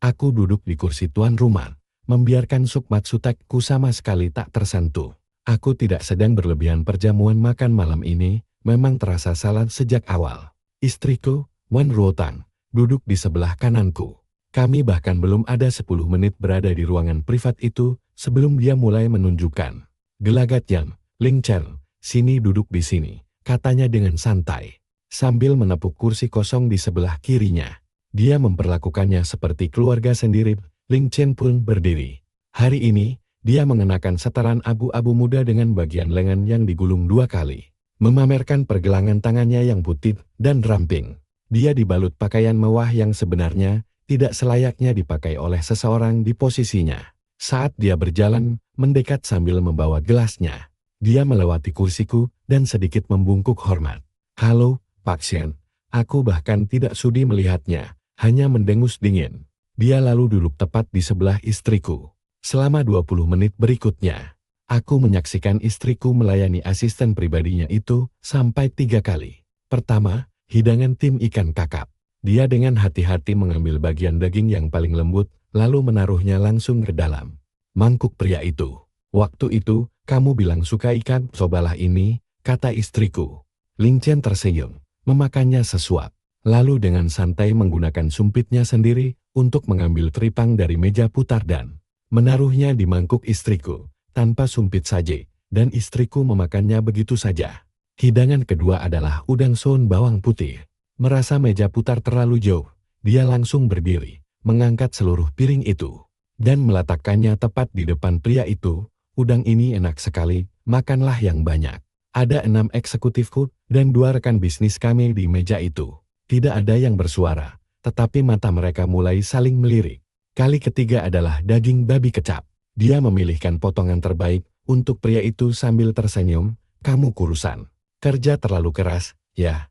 Aku duduk di kursi tuan rumah, membiarkan sukmat sutekku sama sekali tak tersentuh. Aku tidak sedang berlebihan. Perjamuan makan malam ini memang terasa salah sejak awal. Istriku, Wan Ruotang, duduk di sebelah kananku. Kami bahkan belum ada 10 menit berada di ruangan privat itu sebelum dia mulai menunjukkan gelagatnya. Ling Chen, sini duduk di sini, katanya dengan santai. Sambil menepuk kursi kosong di sebelah kirinya. Dia memperlakukannya seperti keluarga sendiri. Ling Chen pun berdiri. Hari ini, dia mengenakan setelan abu-abu muda dengan bagian lengan yang digulung 2 kali. Memamerkan pergelangan tangannya yang putih dan ramping. Dia dibalut pakaian mewah yang sebenarnya tidak selayaknya dipakai oleh seseorang di posisinya. Saat dia berjalan, mendekat sambil membawa gelasnya. Dia melewati kursiku dan sedikit membungkuk hormat. Halo, Pak Shen. Aku bahkan tidak sudi melihatnya, hanya mendengus dingin. Dia lalu duduk tepat di sebelah istriku. Selama 20 menit berikutnya, aku menyaksikan istriku melayani asisten pribadinya itu sampai 3 kali. Pertama, hidangan tim ikan kakap. Dia dengan hati-hati mengambil bagian daging yang paling lembut, lalu menaruhnya langsung ke dalam mangkuk pria itu. Waktu itu, kamu bilang suka ikan, cobalah ini, kata istriku. Ling Chen tersenyum, memakannya sesuap. Lalu dengan santai menggunakan sumpitnya sendiri untuk mengambil teripang dari meja putar dan menaruhnya di mangkuk istriku, tanpa sumpit saja, dan istriku memakannya begitu saja. Hidangan kedua adalah udang son bawang putih. Merasa meja putar terlalu jauh, dia langsung berdiri, mengangkat seluruh piring itu, dan meletakkannya tepat di depan pria itu. Udang ini enak sekali, makanlah yang banyak. Ada 6 eksekutifku dan 2 rekan bisnis kami di meja itu. Tidak ada yang bersuara, tetapi mata mereka mulai saling melirik. Kali ketiga adalah daging babi kecap. Dia memilihkan potongan terbaik untuk pria itu sambil tersenyum. Kamu kurusan. Kerja terlalu keras, ya.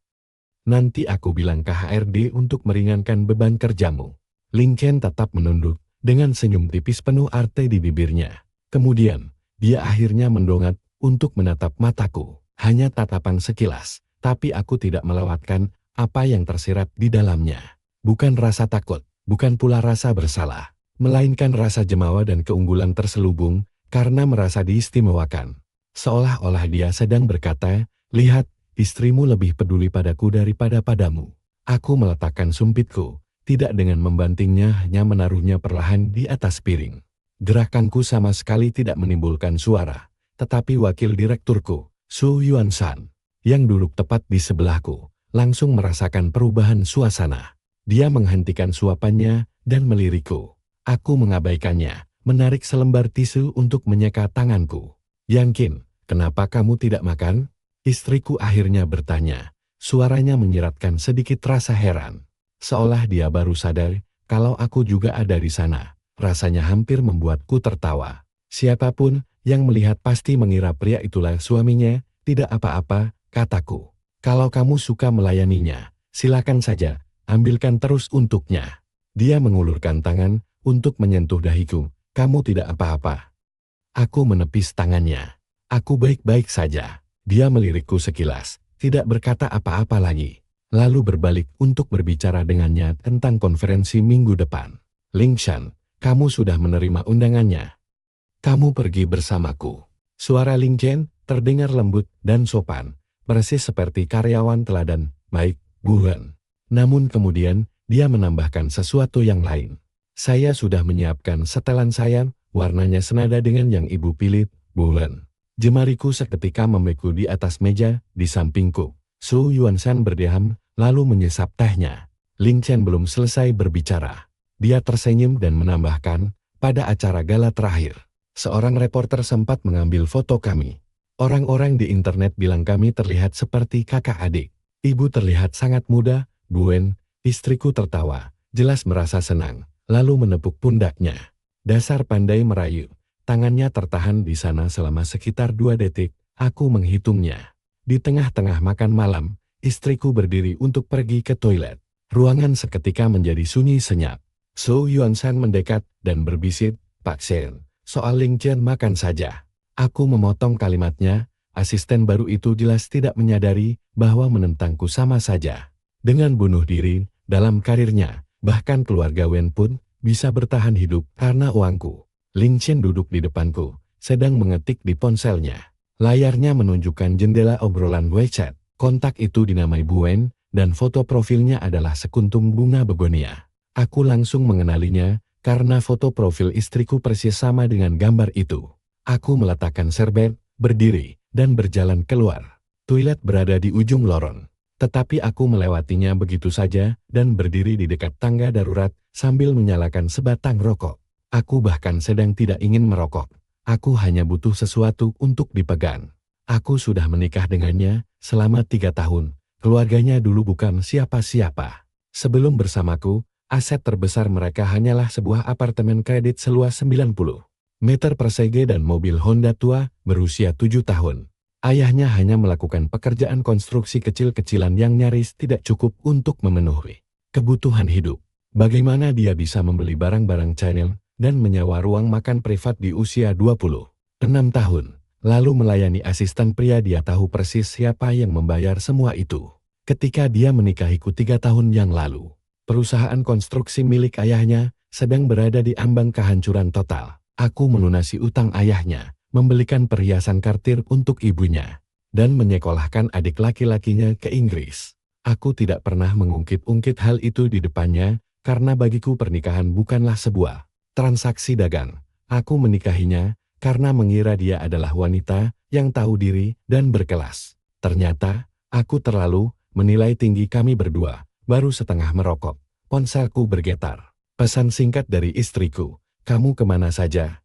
Nanti aku bilang ke HRD untuk meringankan beban kerjamu. Ling Chen tetap menunduk, dengan senyum tipis penuh arti di bibirnya. Kemudian, dia akhirnya mendongak untuk menatap mataku. Hanya tatapan sekilas, tapi aku tidak melewatkan apa yang tersirat di dalamnya. Bukan rasa takut, bukan pula rasa bersalah, melainkan rasa jemawa dan keunggulan terselubung karena merasa diistimewakan. Seolah-olah dia sedang berkata, lihat, istrimu lebih peduli padaku daripada padamu. Aku meletakkan sumpitku, tidak dengan membantingnya, hanya menaruhnya perlahan di atas piring. Gerakanku sama sekali tidak menimbulkan suara, tetapi wakil direkturku, Su Yuan-san, yang duduk tepat di sebelahku, langsung merasakan perubahan suasana. Dia menghentikan suapannya dan melirikku. Aku mengabaikannya, menarik selembar tisu untuk menyeka tanganku. Yakin, kenapa kamu tidak makan? Istriku akhirnya bertanya, suaranya menyiratkan sedikit rasa heran. Seolah dia baru sadar kalau aku juga ada di sana. Rasanya hampir membuatku tertawa. Siapapun yang melihat pasti mengira pria itulah suaminya. Tidak apa-apa, kataku. Kalau kamu suka melayaninya, silakan saja, ambilkan terus untuknya. Dia mengulurkan tangan untuk menyentuh dahiku. Kamu tidak apa-apa. Aku menepis tangannya. Aku baik-baik saja. Dia melirikku sekilas, tidak berkata apa-apa lagi. Lalu berbalik untuk berbicara dengannya tentang konferensi minggu depan. Ling Shan, kamu sudah menerima undangannya. Kamu pergi bersamaku. Suara Ling Chen terdengar lembut dan sopan, persis seperti karyawan teladan. Baik, Bu Wen. Namun kemudian, dia menambahkan sesuatu yang lain. Saya sudah menyiapkan setelan saya, warnanya senada dengan yang Ibu pilih, Bu Wen. Jemariku seketika membeku di atas meja, di sampingku. Su Yuan-san berdiam, lalu menyesap tehnya. Ling Chen belum selesai berbicara. Dia tersenyum dan menambahkan, pada acara gala terakhir, seorang reporter sempat mengambil foto kami. Orang-orang di internet bilang kami terlihat seperti kakak adik. Ibu terlihat sangat muda, Bu Wen. Istriku tertawa, jelas merasa senang, lalu menepuk pundaknya. Dasar pandai merayu. Tangannya tertahan di sana selama sekitar 2 detik, aku menghitungnya. Di tengah-tengah makan malam, istriku berdiri untuk pergi ke toilet. Ruangan seketika menjadi sunyi senyap. Su Yuan-san mendekat dan berbisik, Pak Shen, soal Ling Chen makan saja. Aku memotong kalimatnya, asisten baru itu jelas tidak menyadari bahwa menentangku sama saja dengan bunuh diri dalam karirnya, bahkan keluarga Wen pun bisa bertahan hidup karena uangku. Ling Chen duduk di depanku, sedang mengetik di ponselnya. Layarnya menunjukkan jendela obrolan WeChat. Kontak itu dinamai Buen, dan foto profilnya adalah sekuntum bunga begonia. Aku langsung mengenalinya, karena foto profil istriku persis sama dengan gambar itu. Aku meletakkan serbet, berdiri, dan berjalan keluar. Toilet berada di ujung lorong. Tetapi aku melewatinya begitu saja, dan berdiri di dekat tangga darurat, sambil menyalakan sebatang rokok. Aku bahkan sedang tidak ingin merokok. Aku hanya butuh sesuatu untuk dipegang. Aku sudah menikah dengannya, selama 3 tahun. Keluarganya dulu bukan siapa-siapa. Sebelum bersamaku, aset terbesar mereka hanyalah sebuah apartemen kredit seluas 90 meter persegi dan mobil Honda tua berusia 7 tahun. Ayahnya hanya melakukan pekerjaan konstruksi kecil-kecilan yang nyaris tidak cukup untuk memenuhi kebutuhan hidup. Bagaimana dia bisa membeli barang-barang Chanel dan menyewa ruang makan privat di usia 26 tahun? Lalu melayani asisten pria. Dia tahu persis siapa yang membayar semua itu. Ketika dia menikahiku 3 tahun yang lalu, perusahaan konstruksi milik ayahnya sedang berada di ambang kehancuran total. Aku melunasi utang ayahnya, membelikan perhiasan Cartier untuk ibunya, dan menyekolahkan adik laki-lakinya ke Inggris. Aku tidak pernah mengungkit-ungkit hal itu di depannya, karena bagiku pernikahan bukanlah sebuah transaksi dagang. Aku menikahinya karena mengira dia adalah wanita yang tahu diri dan berkelas. Ternyata, aku terlalu menilai tinggi kami berdua. Baru setengah merokok, ponselku bergetar. Pesan singkat dari istriku, "Kamu kemana saja?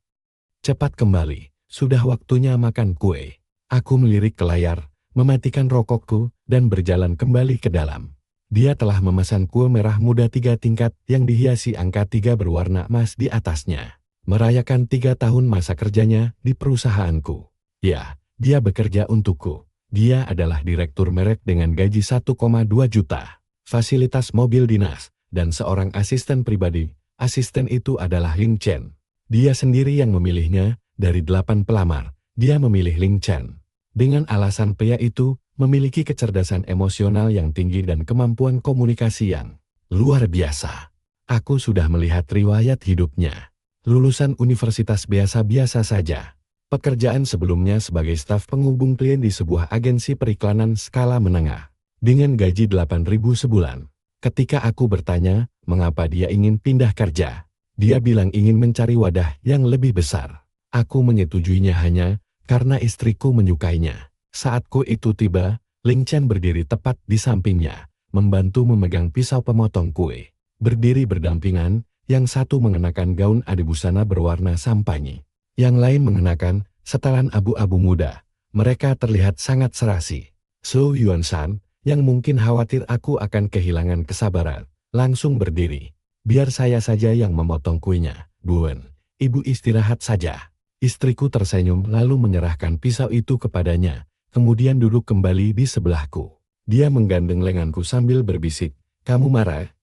Cepat kembali, sudah waktunya makan kue." Aku melirik ke layar, mematikan rokokku, dan berjalan kembali ke dalam. Dia telah memesan kue merah muda 3 tingkat yang dihiasi angka 3 berwarna emas di atasnya. Merayakan 3 tahun masa kerjanya di perusahaanku. Ya, dia bekerja untukku. Dia adalah direktur merek dengan gaji 1,2 juta. Fasilitas mobil dinas, dan seorang asisten pribadi. Asisten itu adalah Ling Chen. Dia sendiri yang memilihnya. Dari 8 pelamar, dia memilih Ling Chen. Dengan alasan pria itu memiliki kecerdasan emosional yang tinggi dan kemampuan komunikasi yang luar biasa. Aku sudah melihat riwayat hidupnya. Lulusan universitas biasa-biasa saja. Pekerjaan sebelumnya sebagai staf penghubung klien di sebuah agensi periklanan skala menengah. Dengan gaji 8.000 sebulan. Ketika aku bertanya, mengapa dia ingin pindah kerja, dia bilang ingin mencari wadah yang lebih besar. Aku menyetujuinya hanya karena istriku menyukainya. Saat kue itu tiba, Ling Chen berdiri tepat di sampingnya, membantu memegang pisau pemotong kue. Berdiri berdampingan, yang satu mengenakan gaun adibusana berwarna sampanye, yang lain mengenakan setelan abu-abu muda. Mereka terlihat sangat serasi. Su Yuan-san, yang mungkin khawatir aku akan kehilangan kesabaran, langsung berdiri. "Biar saya saja yang memotong kuenya, Buen. Ibu istirahat saja." Istriku tersenyum lalu menyerahkan pisau itu kepadanya, kemudian duduk kembali di sebelahku. Dia menggandeng lenganku sambil berbisik, "Kamu marah?"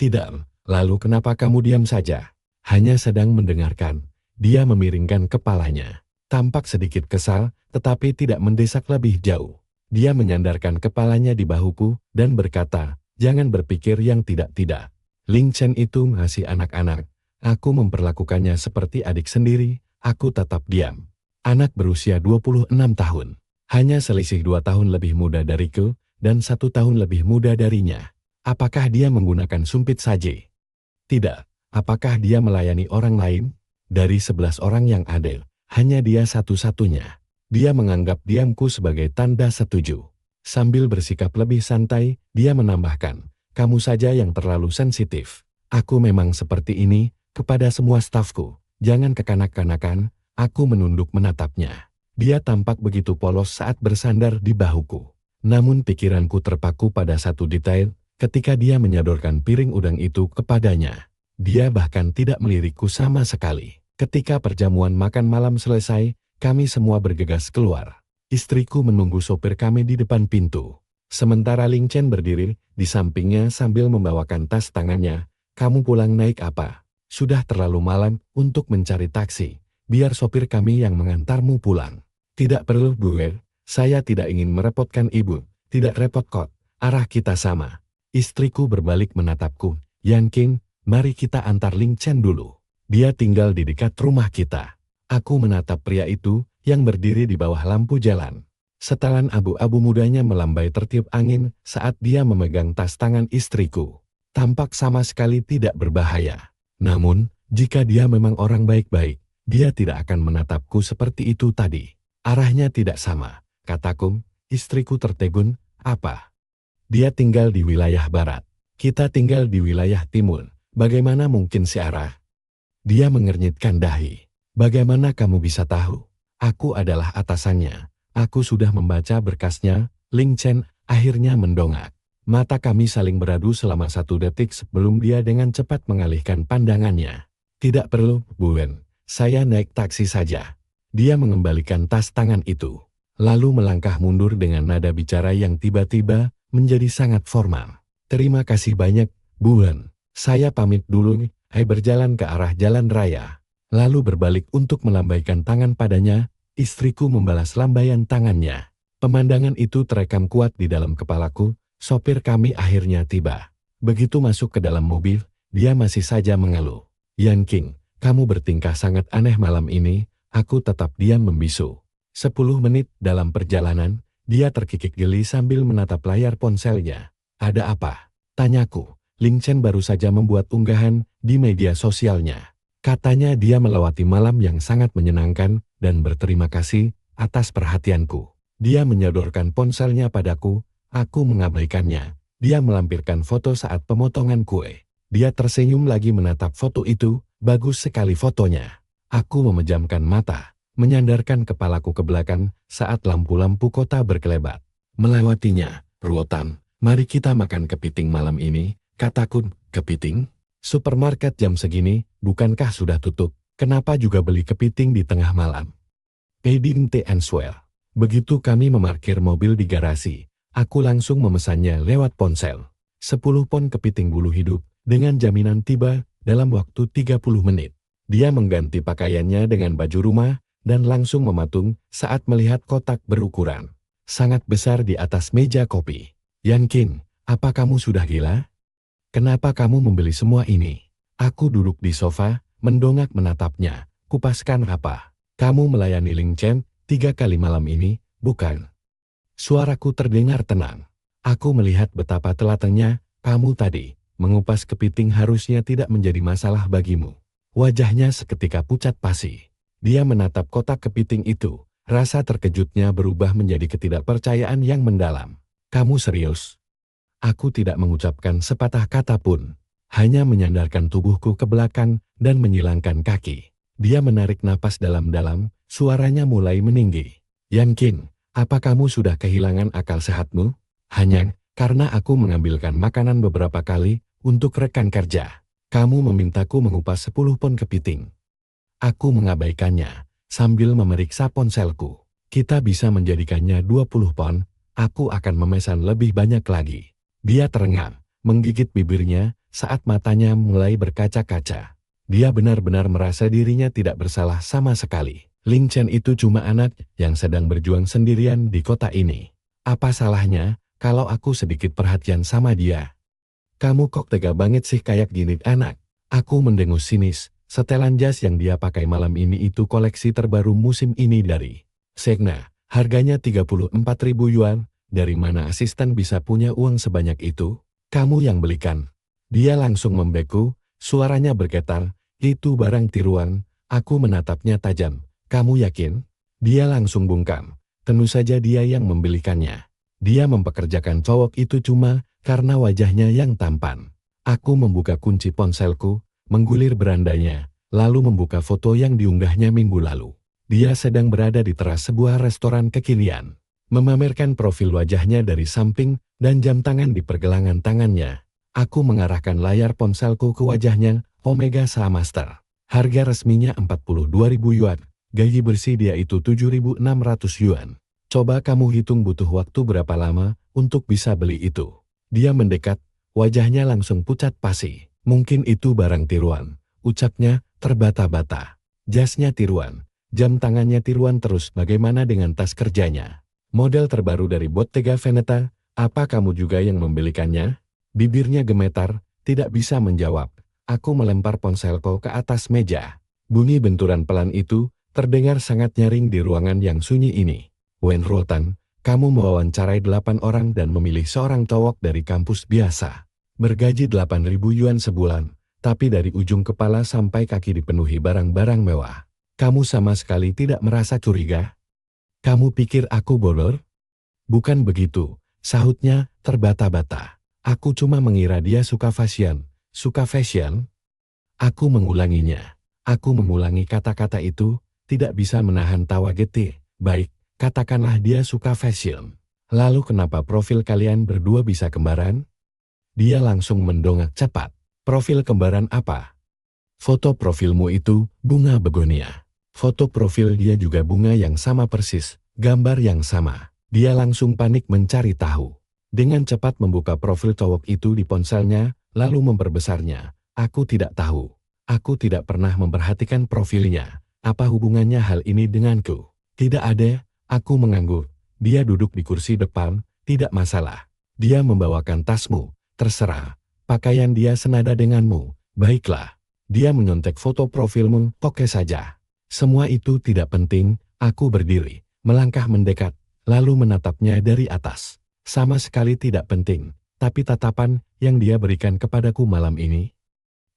"Tidak." "Lalu kenapa kamu diam saja?" "Hanya sedang mendengarkan." Dia memiringkan kepalanya. Tampak sedikit kesal, tetapi tidak mendesak lebih jauh. Dia menyandarkan kepalanya di bahuku, dan berkata, "Jangan berpikir yang tidak-tidak. Ling Chen itu masih anak-anak. Aku memperlakukannya seperti adik sendiri." Aku tetap diam. Anak berusia 26 tahun. Hanya selisih 2 tahun lebih muda dariku, dan 1 tahun lebih muda darinya. Apakah dia menggunakan sumpit saja? Tidak. Apakah dia melayani orang lain? Dari 11 orang yang adil, hanya dia satu-satunya. Dia menganggap diamku sebagai tanda setuju. Sambil bersikap lebih santai, dia menambahkan, "Kamu saja yang terlalu sensitif. Aku memang seperti ini, kepada semua stafku. Jangan kekanak-kanakan." Aku menunduk menatapnya. Dia tampak begitu polos saat bersandar di bahuku. Namun pikiranku terpaku pada satu detail, ketika dia menyodorkan piring udang itu kepadanya. Dia bahkan tidak melirikku sama sekali. Ketika perjamuan makan malam selesai, kami semua bergegas keluar. Istriku menunggu sopir kami di depan pintu. Sementara Ling Chen berdiri di sampingnya sambil membawakan tas tangannya. "Kamu pulang naik apa? Sudah terlalu malam untuk mencari taksi. Biar sopir kami yang mengantarmu pulang." "Tidak perlu, Bu. Saya tidak ingin merepotkan ibu." "Tidak repot kok, arah kita sama." Istriku berbalik menatapku. "Yakin?" Mari kita antar Ling Chen dulu. Dia tinggal di dekat rumah kita. Aku menatap pria itu yang berdiri di bawah lampu jalan. Setelan abu-abu mudanya melambai tertiup angin saat dia memegang tas tangan istriku. Tampak sama sekali tidak berbahaya. Namun, jika dia memang orang baik-baik, dia tidak akan menatapku seperti itu tadi. Arahnya tidak sama, kataku. Istriku tertegun. Apa? Dia tinggal di wilayah barat. Kita tinggal di wilayah timur. Bagaimana mungkin searah? Dia mengernyitkan dahi. Bagaimana kamu bisa tahu? Aku adalah atasannya. Aku sudah membaca berkasnya. Ling Chen akhirnya mendongak. Mata kami saling beradu selama 1 detik sebelum dia dengan cepat mengalihkan pandangannya. Tidak perlu, Bu Wen. Saya naik taksi saja. Dia mengembalikan tas tangan itu. Lalu melangkah mundur dengan nada bicara yang tiba-tiba menjadi sangat formal. Terima kasih banyak, Bu Wen. Saya pamit dulu, berjalan ke arah jalan raya. Lalu berbalik untuk melambaikan tangan padanya, istriku membalas lambaian tangannya. Pemandangan itu terekam kuat di dalam kepalaku. Sopir kami akhirnya tiba. Begitu masuk ke dalam mobil, dia masih saja mengeluh. Yan King, kamu bertingkah sangat aneh malam ini. Aku tetap diam membisu. 10 menit dalam perjalanan, dia terkikik geli sambil menatap layar ponselnya. Ada apa? Tanyaku. Ling Chen baru saja membuat unggahan di media sosialnya. Katanya dia melewati malam yang sangat menyenangkan dan berterima kasih atas perhatianku. Dia menyodorkan ponselnya padaku. Aku mengabaikannya. Dia melampirkan foto saat pemotongan kue. Dia tersenyum lagi menatap foto itu. Bagus sekali fotonya. Aku memejamkan mata, menyandarkan kepalaku ke belakang saat lampu-lampu kota berkelebat. Melewatinya, Ruotan, mari kita makan kepiting malam ini, kataku. Kepiting? Supermarket jam segini, bukankah sudah tutup? Kenapa juga beli kepiting di tengah malam? Didn't answer. Begitu kami memarkir mobil di garasi, aku langsung memesannya lewat ponsel. 10 pon kepiting bulu hidup, dengan jaminan tiba dalam waktu 30 menit. Dia mengganti pakaiannya dengan baju rumah, dan langsung mematung saat melihat kotak berukuran sangat besar di atas meja kopi. Yan King, apa kamu sudah gila? Kenapa kamu membeli semua ini? Aku duduk di sofa, mendongak menatapnya. Kupaskan apa? Kamu melayani Ling Chen 3 kali malam ini, bukan? Suaraku terdengar tenang. Aku melihat betapa telatennya kamu tadi. Mengupas kepiting harusnya tidak menjadi masalah bagimu. Wajahnya seketika pucat pasi. Dia menatap kotak kepiting itu. Rasa terkejutnya berubah menjadi ketidakpercayaan yang mendalam. Kamu serius? Aku tidak mengucapkan sepatah kata pun. Hanya menyandarkan tubuhku ke belakang dan menyilangkan kaki. Dia menarik napas dalam-dalam, suaranya mulai meninggi. Yan King, apa kamu sudah kehilangan akal sehatmu? Hanya karena aku mengambilkan makanan beberapa kali untuk rekan kerja. Kamu memintaku mengupas 10 pon kepiting. Aku mengabaikannya sambil memeriksa ponselku. Kita bisa menjadikannya 20 pon. Aku akan memesan lebih banyak lagi. Dia terengah, menggigit bibirnya saat matanya mulai berkaca-kaca. Dia benar-benar merasa dirinya tidak bersalah sama sekali. Ling Chen itu cuma anak yang sedang berjuang sendirian di kota ini. Apa salahnya kalau aku sedikit perhatian sama dia? Kamu kok tega banget sih kayak gini anak? Aku mendengus sinis. Setelan jas yang dia pakai malam ini itu koleksi terbaru musim ini dari Segna. Harganya 34.000 yuan. Dari mana asisten bisa punya uang sebanyak itu? Kamu yang belikan. Dia langsung membeku. Suaranya bergetar. Itu barang tiruan. Aku menatapnya tajam. Kamu yakin? Dia langsung bungkam. Tentu saja dia yang membelikannya. Dia mempekerjakan cowok itu cuma karena wajahnya yang tampan. Aku membuka kunci ponselku, menggulir berandanya, lalu membuka foto yang diunggahnya minggu lalu. Dia sedang berada di teras sebuah restoran kekinian, memamerkan profil wajahnya dari samping dan jam tangan di pergelangan tangannya. Aku mengarahkan layar ponselku ke wajahnya, Omega Master. Harga resminya 42.000 yuan. Gaji bersih dia itu 7.600 yuan. Coba kamu hitung butuh waktu berapa lama untuk bisa beli itu. Dia mendekat, wajahnya langsung pucat pasi. Mungkin itu barang tiruan, ucapnya terbata-bata. Jasnya tiruan, jam tangannya tiruan terus bagaimana dengan tas kerjanya? Model terbaru dari Bottega Veneta, apa kamu juga yang membelikannya? Bibirnya gemetar, tidak bisa menjawab. Aku melempar ponselku ke atas meja. Bunyi benturan pelan itu terdengar sangat nyaring di ruangan yang sunyi ini. Wen Ruotang, kamu mewawancarai 8 orang dan memilih seorang cowok dari kampus biasa. Bergaji 8.000 yuan sebulan, tapi dari ujung kepala sampai kaki dipenuhi barang-barang mewah. Kamu sama sekali tidak merasa curiga? Kamu pikir aku bodoh? Bukan begitu, sahutnya terbata-bata. Aku cuma mengira dia suka fashion. Suka fashion? Aku mengulanginya. Aku mengulangi kata-kata itu, tidak bisa menahan tawa getih. Baik, katakanlah dia suka fashion. Lalu kenapa profil kalian berdua bisa kembaran? Dia langsung mendongak cepat. Profil kembaran apa? Foto profilmu itu bunga begonia. Foto profil dia juga bunga yang sama persis, gambar yang sama. Dia langsung panik mencari tahu. Dengan cepat membuka profil cowok itu di ponselnya, lalu memperbesarnya. Aku tidak tahu. Aku tidak pernah memperhatikan profilnya. Apa hubungannya hal ini denganku? Tidak ada, aku mengangguk. Dia duduk di kursi depan, tidak masalah. Dia membawakan tasmu, terserah. Pakaian dia senada denganmu, baiklah. Dia menyontek foto profilmu, oke saja. Semua itu tidak penting, aku berdiri, melangkah mendekat, lalu menatapnya dari atas. Sama sekali tidak penting, tapi tatapan yang dia berikan kepadaku malam ini.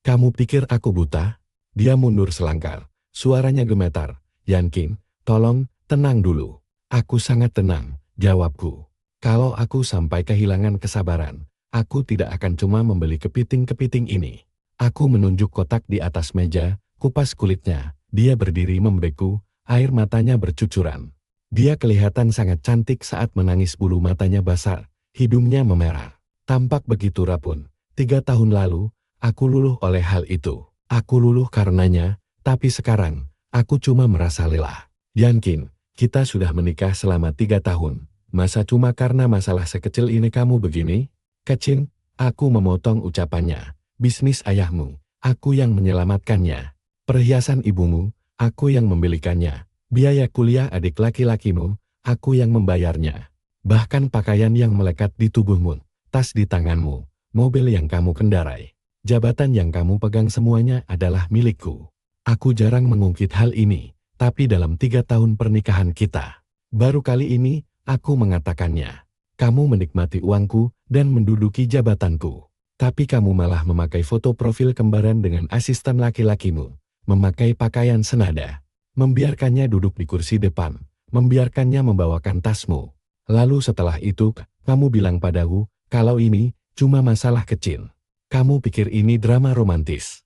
Kamu pikir aku buta? Dia mundur selangkah, suaranya gemetar. Yankin, tolong, tenang dulu. Aku sangat tenang, jawabku. Kalau aku sampai kehilangan kesabaran, aku tidak akan cuma membeli kepiting-kepiting ini. Aku menunjuk kotak di atas meja, kupas kulitnya. Dia berdiri membeku, air matanya bercucuran. Dia kelihatan sangat cantik saat menangis, bulu matanya basah, hidungnya memerah. Tampak begitu rapuh. 3 tahun lalu, aku luluh oleh hal itu. Aku luluh karenanya, tapi sekarang, aku cuma merasa lelah. Yankin, kita sudah menikah selama 3 tahun. Masa cuma karena masalah sekecil ini kamu begini? Kecil, aku memotong ucapannya. Bisnis ayahmu, aku yang menyelamatkannya. Perhiasan ibumu, aku yang membelikannya. Biaya kuliah adik laki-lakimu, aku yang membayarnya. Bahkan pakaian yang melekat di tubuhmu, tas di tanganmu, mobil yang kamu kendarai, jabatan yang kamu pegang semuanya adalah milikku. Aku jarang mengungkit hal ini, tapi dalam 3 tahun pernikahan kita, baru kali ini aku mengatakannya. Kamu menikmati uangku dan menduduki jabatanku. Tapi kamu malah memakai foto profil kembaran dengan asisten laki-lakimu, memakai pakaian senada, membiarkannya duduk di kursi depan, membiarkannya membawakan tasmu. Lalu setelah itu, kamu bilang padaku, kalau ini cuma masalah kecil. Kamu pikir ini drama romantis.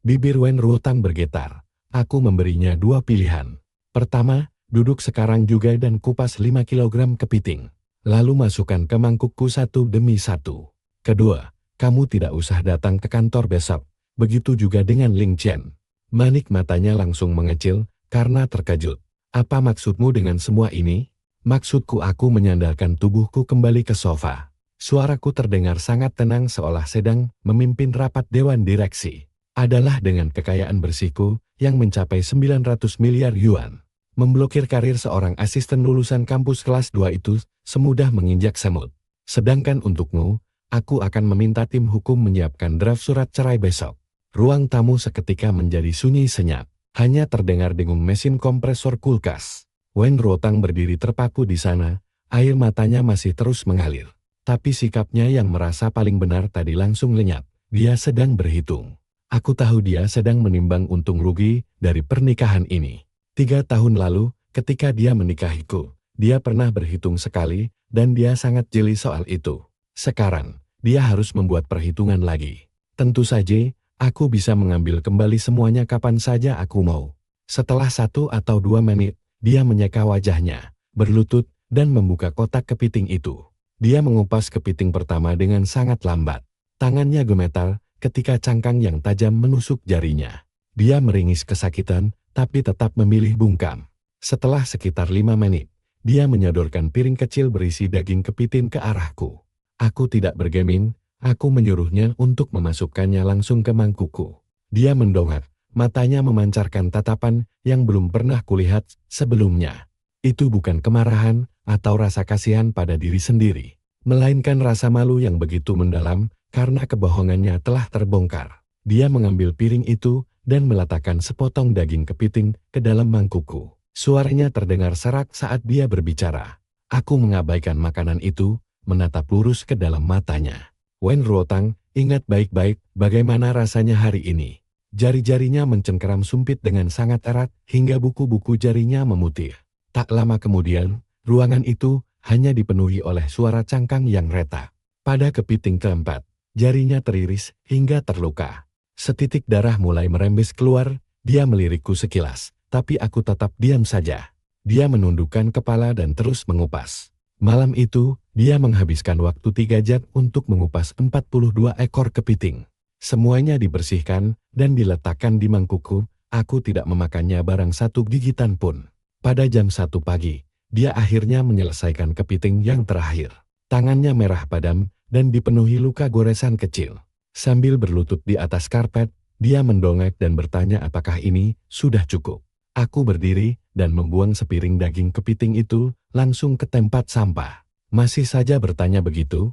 Bibir Wen Ruotang bergetar. Aku memberinya 2 pilihan. Pertama, duduk sekarang juga dan kupas 5 kilogram kepiting. Lalu masukkan ke mangkukku satu demi satu. Kedua, kamu tidak usah datang ke kantor besok. Begitu juga dengan Ling Chen. Manik matanya langsung mengecil karena terkejut. Apa maksudmu dengan semua ini? Maksudku aku menyandarkan tubuhku kembali ke sofa. Suaraku terdengar sangat tenang seolah sedang memimpin rapat dewan direksi. Adalah dengan kekayaan bersihku yang mencapai 900 miliar yuan. Memblokir karir seorang asisten lulusan kampus kelas 2 itu semudah menginjak semut. Sedangkan untukmu, aku akan meminta tim hukum menyiapkan draft surat cerai besok. Ruang tamu seketika menjadi sunyi senyap. Hanya terdengar dengung mesin kompresor kulkas. Wen Ruotang berdiri terpaku di sana, air matanya masih terus mengalir. Tapi sikapnya yang merasa paling benar tadi langsung lenyap. Dia sedang berhitung. Aku tahu dia sedang menimbang untung rugi dari pernikahan ini. 3 tahun lalu, ketika dia menikahiku, dia pernah berhitung sekali, dan dia sangat jeli soal itu. Sekarang, dia harus membuat perhitungan lagi. Tentu saja, aku bisa mengambil kembali semuanya kapan saja aku mau. Setelah 1 atau 2 menit, dia menyeka wajahnya, berlutut, dan membuka kotak kepiting itu. Dia mengupas kepiting pertama dengan sangat lambat. Tangannya gemetar ketika cangkang yang tajam menusuk jarinya. Dia meringis kesakitan, tapi tetap memilih bungkam. Setelah sekitar 5 menit, dia menyodorkan piring kecil berisi daging kepiting ke arahku. Aku tidak bergeming, aku menyuruhnya untuk memasukkannya langsung ke mangkukku. Dia mendongak, matanya memancarkan tatapan yang belum pernah kulihat sebelumnya. Itu bukan kemarahan atau rasa kasihan pada diri sendiri, melainkan rasa malu yang begitu mendalam karena kebohongannya telah terbongkar. Dia mengambil piring itu dan meletakkan sepotong daging kepiting ke dalam mangkukku. Suaranya terdengar serak saat dia berbicara. Aku mengabaikan makanan itu, menatap lurus ke dalam matanya. Wen Ruotang, ingat baik-baik bagaimana rasanya hari ini. Jari-jarinya mencengkeram sumpit dengan sangat erat hingga buku-buku jarinya memutih. Tak lama kemudian, ruangan itu hanya dipenuhi oleh suara cangkang yang retak. Pada kepiting keempat, jarinya teriris hingga terluka. Setitik darah mulai merembes keluar, dia melirikku sekilas, tapi aku tetap diam saja. Dia menundukkan kepala dan terus mengupas. Malam itu, dia menghabiskan waktu 3 jam untuk mengupas 42 ekor kepiting. Semuanya dibersihkan dan diletakkan di mangkukku, aku tidak memakannya barang satu gigitan pun. Pada jam 1 pagi, dia akhirnya menyelesaikan kepiting yang terakhir. Tangannya merah padam dan dipenuhi luka goresan kecil. Sambil berlutut di atas karpet, dia mendongak dan bertanya apakah ini sudah cukup. Aku berdiri dan membuang sepiring daging kepiting itu langsung ke tempat sampah. Masih saja bertanya begitu?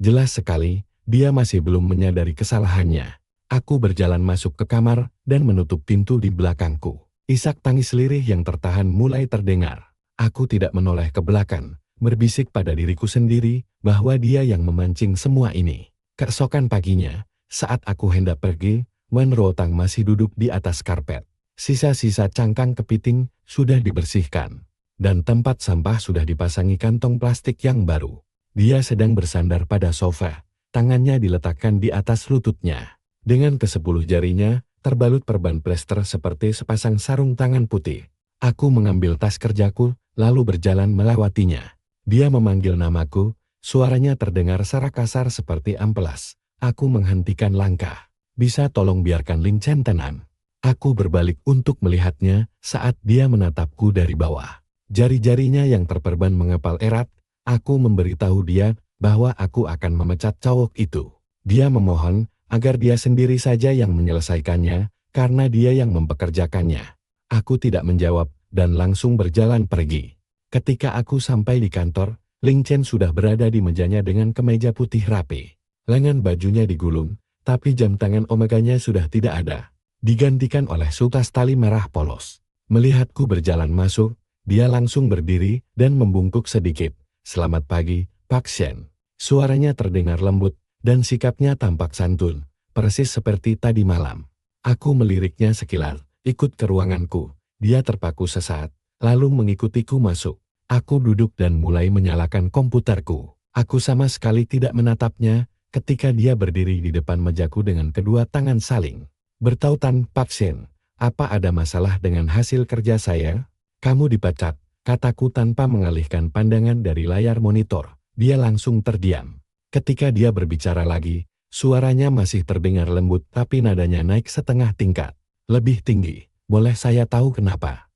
Jelas sekali, dia masih belum menyadari kesalahannya. Aku berjalan masuk ke kamar dan menutup pintu di belakangku. Isak tangis lirih yang tertahan mulai terdengar. Aku tidak menoleh ke belakang, berbisik pada diriku sendiri bahwa dia yang memancing semua ini. Keesokan paginya, saat aku hendak pergi, Wen Ruotang masih duduk di atas karpet. Sisa-sisa cangkang kepiting sudah dibersihkan, dan tempat sampah sudah dipasangi kantong plastik yang baru. Dia sedang bersandar pada sofa, tangannya diletakkan di atas lututnya. Dengan ke-10 jarinya, terbalut perban plester seperti sepasang sarung tangan putih. Aku mengambil tas kerjaku, lalu berjalan melewatinya. Dia memanggil namaku. Suaranya terdengar serak kasar seperti amplas. Aku menghentikan langkah. Bisa tolong biarkan Ling Chen tenang. Aku berbalik untuk melihatnya saat dia menatapku dari bawah. Jari-jarinya yang terperban mengepal erat. Aku memberitahu dia bahwa aku akan memecat cowok itu. Dia memohon agar dia sendiri saja yang menyelesaikannya karena dia yang mempekerjakannya. Aku tidak menjawab dan langsung berjalan pergi. Ketika aku sampai di kantor, Ling Chen sudah berada di mejanya dengan kemeja putih rapi. Lengan bajunya digulung, tapi jam tangan omeganya sudah tidak ada. Digantikan oleh sutas tali merah polos. Melihatku berjalan masuk, dia langsung berdiri dan membungkuk sedikit. Selamat pagi, Pak Shen. Suaranya terdengar lembut, dan sikapnya tampak santun, persis seperti tadi malam. Aku meliriknya sekilas, ikut ke ruanganku. Dia terpaku sesaat, lalu mengikutiku masuk. Aku duduk dan mulai menyalakan komputerku. Aku sama sekali tidak menatapnya ketika dia berdiri di depan mejaku dengan kedua tangan saling bertautan. Pak Shen, apa ada masalah dengan hasil kerja saya? Kamu dipecat, kataku tanpa mengalihkan pandangan dari layar monitor. Dia langsung terdiam. Ketika dia berbicara lagi, suaranya masih terdengar lembut tapi nadanya naik setengah tingkat. Lebih tinggi. Boleh saya tahu kenapa?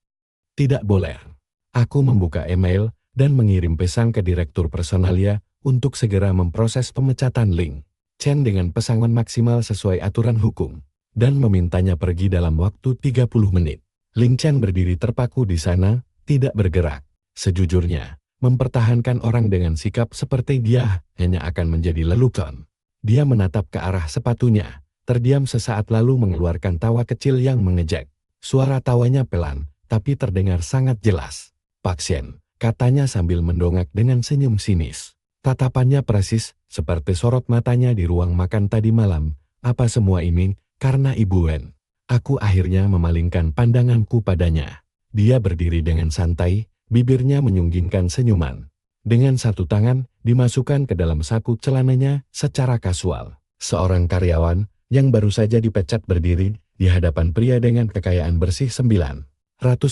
Tidak boleh. Aku membuka email dan mengirim pesan ke direktur personalia untuk segera memproses pemecatan Ling Chen dengan pesangon maksimal sesuai aturan hukum dan memintanya pergi dalam waktu 30 menit. Ling Chen berdiri terpaku di sana, tidak bergerak. Sejujurnya, mempertahankan orang dengan sikap seperti dia hanya akan menjadi lelucon. Dia menatap ke arah sepatunya, terdiam sesaat lalu mengeluarkan tawa kecil yang mengejek. Suara tawanya pelan, tapi terdengar sangat jelas. Pak Shen, katanya sambil mendongak dengan senyum sinis. Tatapannya persis seperti sorot matanya di ruang makan tadi malam. Apa semua ini karena Ibu Wen? Aku akhirnya memalingkan pandanganku padanya. Dia berdiri dengan santai, bibirnya menyunggingkan senyuman. Dengan satu tangan, dimasukkan ke dalam saku celananya secara kasual. Seorang karyawan yang baru saja dipecat berdiri di hadapan pria dengan kekayaan bersih 900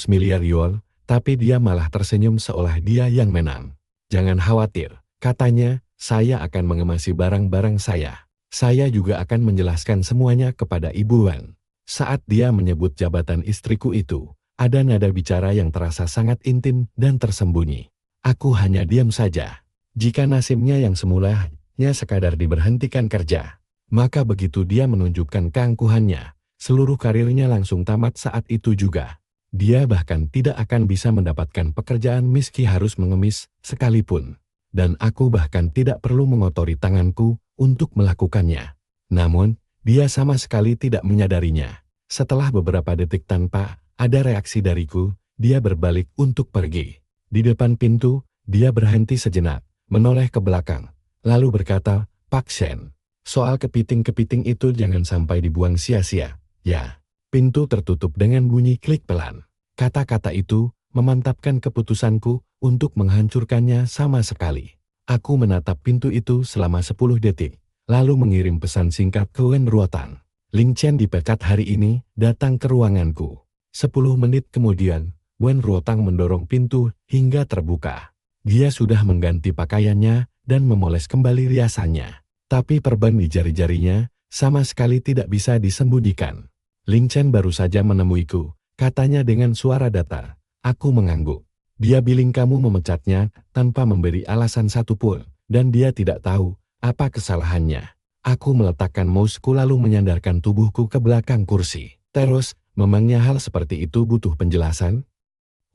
miliar yuan. Tapi dia malah tersenyum seolah dia yang menang. Jangan khawatir, katanya, saya akan mengemasi barang-barang saya. Saya juga akan menjelaskan semuanya kepada Ibu Wen. Saat dia menyebut jabatan istriku itu, ada nada bicara yang terasa sangat intim dan tersembunyi. Aku hanya diam saja. Jika nasibnya yang semulanya sekadar diberhentikan kerja, maka begitu dia menunjukkan keangkuhannya, seluruh karirnya langsung tamat saat itu juga. Dia bahkan tidak akan bisa mendapatkan pekerjaan meski harus mengemis sekalipun. Dan aku bahkan tidak perlu mengotori tanganku untuk melakukannya. Namun, Dia sama sekali tidak menyadarinya. Setelah beberapa detik tanpa ada reaksi dariku, dia berbalik untuk pergi. Di depan pintu, dia berhenti sejenak, menoleh ke belakang, lalu berkata, "Pak Shen, soal kepiting-kepiting itu jangan sampai dibuang sia-sia, ya." Pintu tertutup dengan bunyi klik pelan. Kata-kata itu memantapkan keputusanku untuk menghancurkannya sama sekali. Aku menatap pintu itu selama 10 detik, lalu mengirim pesan singkat ke Wen Ruotang. Ling Chen dipecat hari ini, datang ke ruanganku. 10 menit kemudian, Wen Ruotang mendorong pintu hingga terbuka. Dia sudah mengganti pakaiannya dan memoles kembali riasannya. Tapi perban di jari-jarinya sama sekali tidak bisa disembunyikan. Ling Chen baru saja menemuiku, katanya dengan suara datar. Aku mengangguk. Dia bilang kamu memecatnya tanpa memberi alasan satupun, dan dia tidak tahu apa kesalahannya. Aku meletakkan mouse-ku lalu menyandarkan tubuhku ke belakang kursi. Terus, memangnya hal seperti itu butuh penjelasan?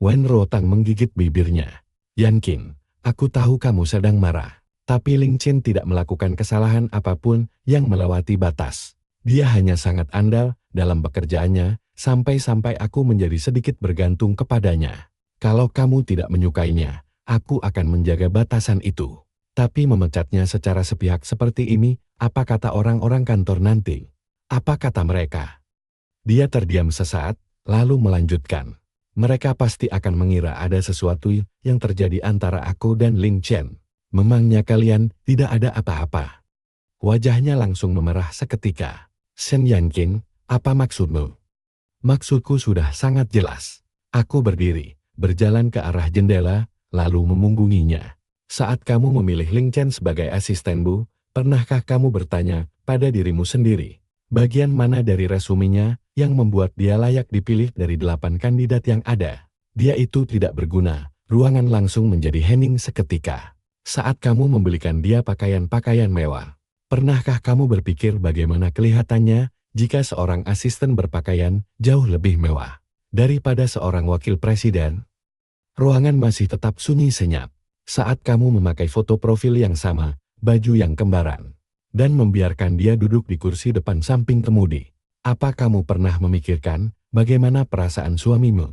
Wen Ruotang menggigit bibirnya. Yankin, aku tahu kamu sedang marah. Tapi Ling Chen tidak melakukan kesalahan apapun yang melewati batas. Dia hanya sangat andal dalam pekerjaannya, sampai-sampai aku menjadi sedikit bergantung kepadanya. Kalau kamu tidak menyukainya, aku akan menjaga batasan itu. Tapi memecatnya secara sepihak seperti ini, apa kata orang-orang kantor nanti? Apa kata mereka? Dia terdiam sesaat, lalu melanjutkan. Mereka pasti akan mengira ada sesuatu yang terjadi antara aku dan Ling Chen. Memangnya kalian tidak ada apa-apa? Wajahnya langsung memerah seketika. Shen Yanqing, apa maksudmu? Maksudku sudah sangat jelas. Aku berdiri, berjalan ke arah jendela, lalu memunggunginya. Saat kamu memilih Ling Chen sebagai asistenmu, pernahkah kamu bertanya pada dirimu sendiri, bagian mana dari resumenya yang membuat dia layak dipilih dari 8 kandidat yang ada? Dia itu tidak berguna. Ruangan langsung menjadi hening seketika. Saat kamu membelikan dia pakaian-pakaian mewah, pernahkah kamu berpikir bagaimana kelihatannya jika seorang asisten berpakaian jauh lebih mewah daripada seorang wakil presiden? Ruangan masih tetap sunyi senyap. Saat kamu memakai foto profil yang sama, baju yang kembaran, dan membiarkan dia duduk di kursi depan samping kemudi, apa kamu pernah memikirkan bagaimana perasaan suamimu?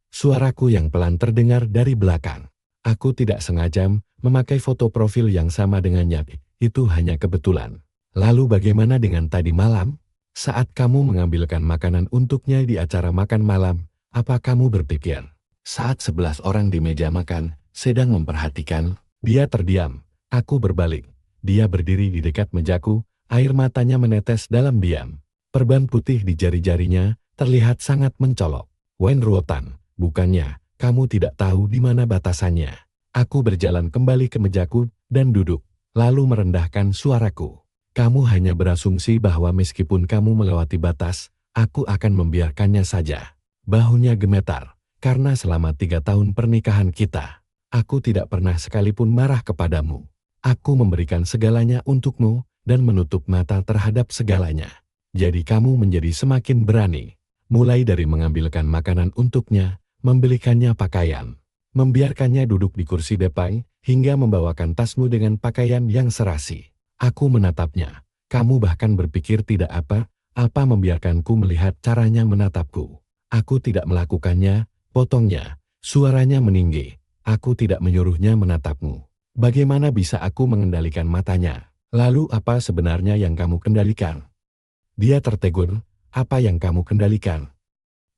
Suaraku yang pelan terdengar dari belakang. Aku tidak sengaja memakai foto profil yang sama dengannya, itu hanya kebetulan. Lalu bagaimana dengan tadi malam? Saat kamu mengambilkan makanan untuknya di acara makan malam, apa kamu berpikir? Saat 11 orang di meja makan sedang memperhatikan, dia terdiam. Aku berbalik. Dia berdiri di dekat mejaku, air matanya menetes dalam diam. Perban putih di jari-jarinya terlihat sangat mencolok. Wen Ruotang, bukannya kamu tidak tahu di mana batasannya? Aku berjalan kembali ke mejaku dan duduk, lalu merendahkan suaraku. Kamu hanya berasumsi bahwa meskipun kamu melewati batas, aku akan membiarkannya saja. Bahunya gemetar, karena selama 3 tahun pernikahan kita, aku tidak pernah sekalipun marah kepadamu. Aku memberikan segalanya untukmu dan menutup mata terhadap segalanya. Jadi kamu menjadi semakin berani. Mulai dari mengambilkan makanan untuknya, membelikannya pakaian, membiarkannya duduk di kursi depan, hingga membawakan tasmu dengan pakaian yang serasi. Aku menatapnya. Kamu bahkan berpikir tidak apa membiarkanku melihat caranya menatapku. Aku tidak melakukannya, potongnya. Suaranya meninggi. Aku tidak menyuruhnya menatapmu. Bagaimana bisa aku mengendalikan matanya? Lalu apa sebenarnya yang kamu kendalikan? Dia tertegun. Apa yang kamu kendalikan?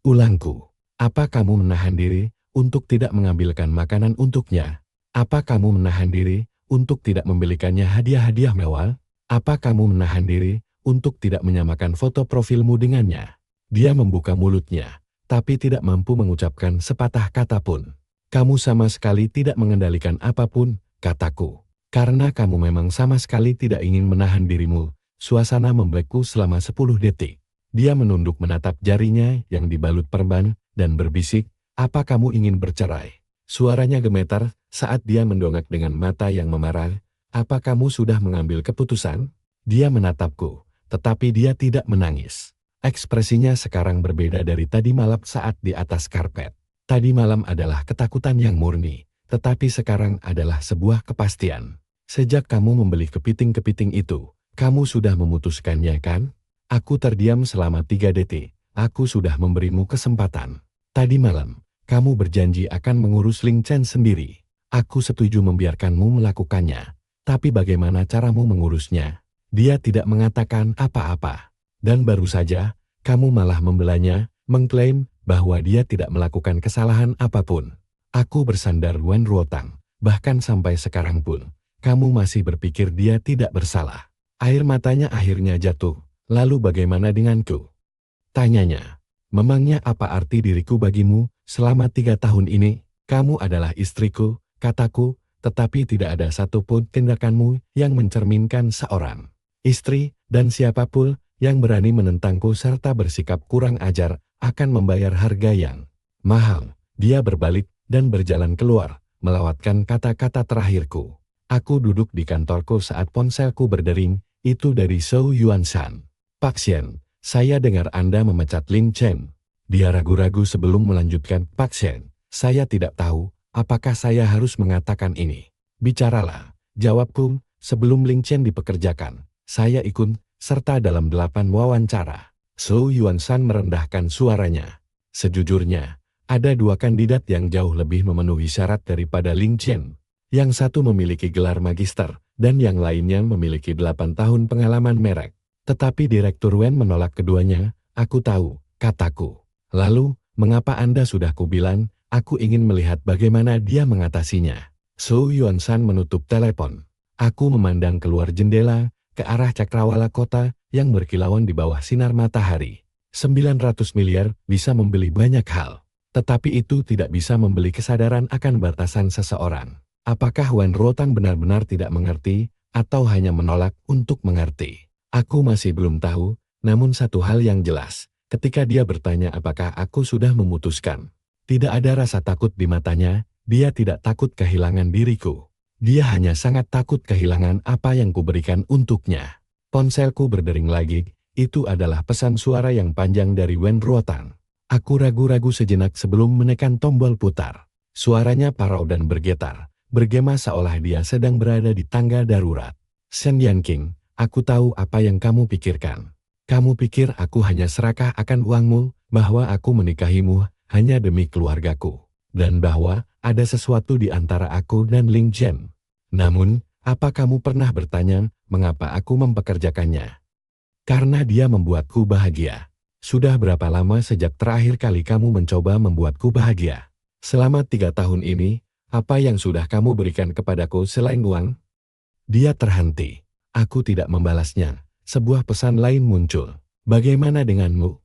Ulangku. Apa kamu menahan diri untuk tidak mengambilkan makanan untuknya? Apa kamu menahan diri untuk tidak membelikannya hadiah-hadiah mewah? Apa kamu menahan diri untuk tidak menyamakan foto profilmu dengannya? Dia membuka mulutnya, tapi tidak mampu mengucapkan sepatah kata pun. Kamu sama sekali tidak mengendalikan apapun, kataku. Karena kamu memang sama sekali tidak ingin menahan dirimu. Suasana membeku selama 10 detik. Dia menunduk menatap jarinya yang dibalut perban dan berbisik, apa kamu ingin bercerai? Suaranya gemetar saat dia mendongak dengan mata yang memerah. Apa kamu sudah mengambil keputusan? Dia menatapku, tetapi dia tidak menangis. Ekspresinya sekarang berbeda dari tadi malam saat di atas karpet. Tadi malam adalah ketakutan yang murni, tetapi sekarang adalah sebuah kepastian. Sejak kamu membeli kepiting-kepiting itu, kamu sudah memutuskannya kan? Aku terdiam selama 3 detik. Aku sudah memberimu kesempatan. Tadi malam, kamu berjanji akan mengurus Ling Chen sendiri. Aku setuju membiarkanmu melakukannya. Tapi bagaimana caramu mengurusnya? Dia tidak mengatakan apa-apa. Dan baru saja, kamu malah membelanya, mengklaim bahwa dia tidak melakukan kesalahan apapun. Aku bersandar Wen Ruotang. Bahkan sampai sekarang pun, kamu masih berpikir dia tidak bersalah. Air matanya akhirnya jatuh. Lalu bagaimana denganku? Tanyanya. Memangnya apa arti diriku bagimu selama 3 tahun ini? Kamu adalah istriku, kataku, tetapi tidak ada satupun tindakanmu yang mencerminkan seorang istri, dan siapapun yang berani menentangku serta bersikap kurang ajar akan membayar harga yang mahal. Dia berbalik dan berjalan keluar, melewatkan kata-kata terakhirku. Aku duduk di kantorku saat ponselku berdering, itu dari Zhou Yuanshan. Pak Xian, saya dengar Anda memecat Ling Chen. Dia ragu-ragu sebelum melanjutkan. Pak Xian, saya tidak tahu apakah saya harus mengatakan ini. Bicaralah, jawabku. Sebelum Ling Chen dipekerjakan, saya ikut serta dalam 8 wawancara. Zhou Yuanshan merendahkan suaranya. Sejujurnya, ada 2 kandidat yang jauh lebih memenuhi syarat daripada Ling Chen. Yang satu memiliki gelar magister, dan yang lainnya memiliki 8 tahun pengalaman merek. Tetapi Direktur Wen menolak keduanya. Aku tahu, kataku. Lalu, mengapa Anda sudah kubilang, aku ingin melihat bagaimana dia mengatasinya. Zhou Yuanshan menutup telepon. Aku memandang keluar jendela, ke arah cakrawala kota yang berkilauan di bawah sinar matahari. 900 miliar bisa membeli banyak hal. Tetapi itu tidak bisa membeli kesadaran akan batasan seseorang. Apakah Wen Ruotang benar-benar tidak mengerti, atau hanya menolak untuk mengerti? Aku masih belum tahu, namun satu hal yang jelas. Ketika dia bertanya apakah aku sudah memutuskan. Tidak ada rasa takut di matanya, dia tidak takut kehilangan diriku. Dia hanya sangat takut kehilangan apa yang kuberikan untuknya. Ponselku berdering lagi, itu adalah pesan suara yang panjang dari Wen Ruotang. Aku ragu-ragu sejenak sebelum menekan tombol putar. Suaranya parau dan bergetar, bergema seolah dia sedang berada di tangga darurat. Shen Yanqing, aku tahu apa yang kamu pikirkan. Kamu pikir aku hanya serakah akan uangmu, bahwa aku menikahimu hanya demi keluargaku, dan bahwa ada sesuatu di antara aku dan Ling Chen. Namun, apa kamu pernah bertanya mengapa aku mempekerjakannya? Karena dia membuatku bahagia. Sudah berapa lama sejak terakhir kali kamu mencoba membuatku bahagia? Selama 3 tahun ini, apa yang sudah kamu berikan kepadaku selain uang? Dia terhenti. Aku tidak membalasnya. Sebuah pesan lain muncul. Bagaimana denganmu?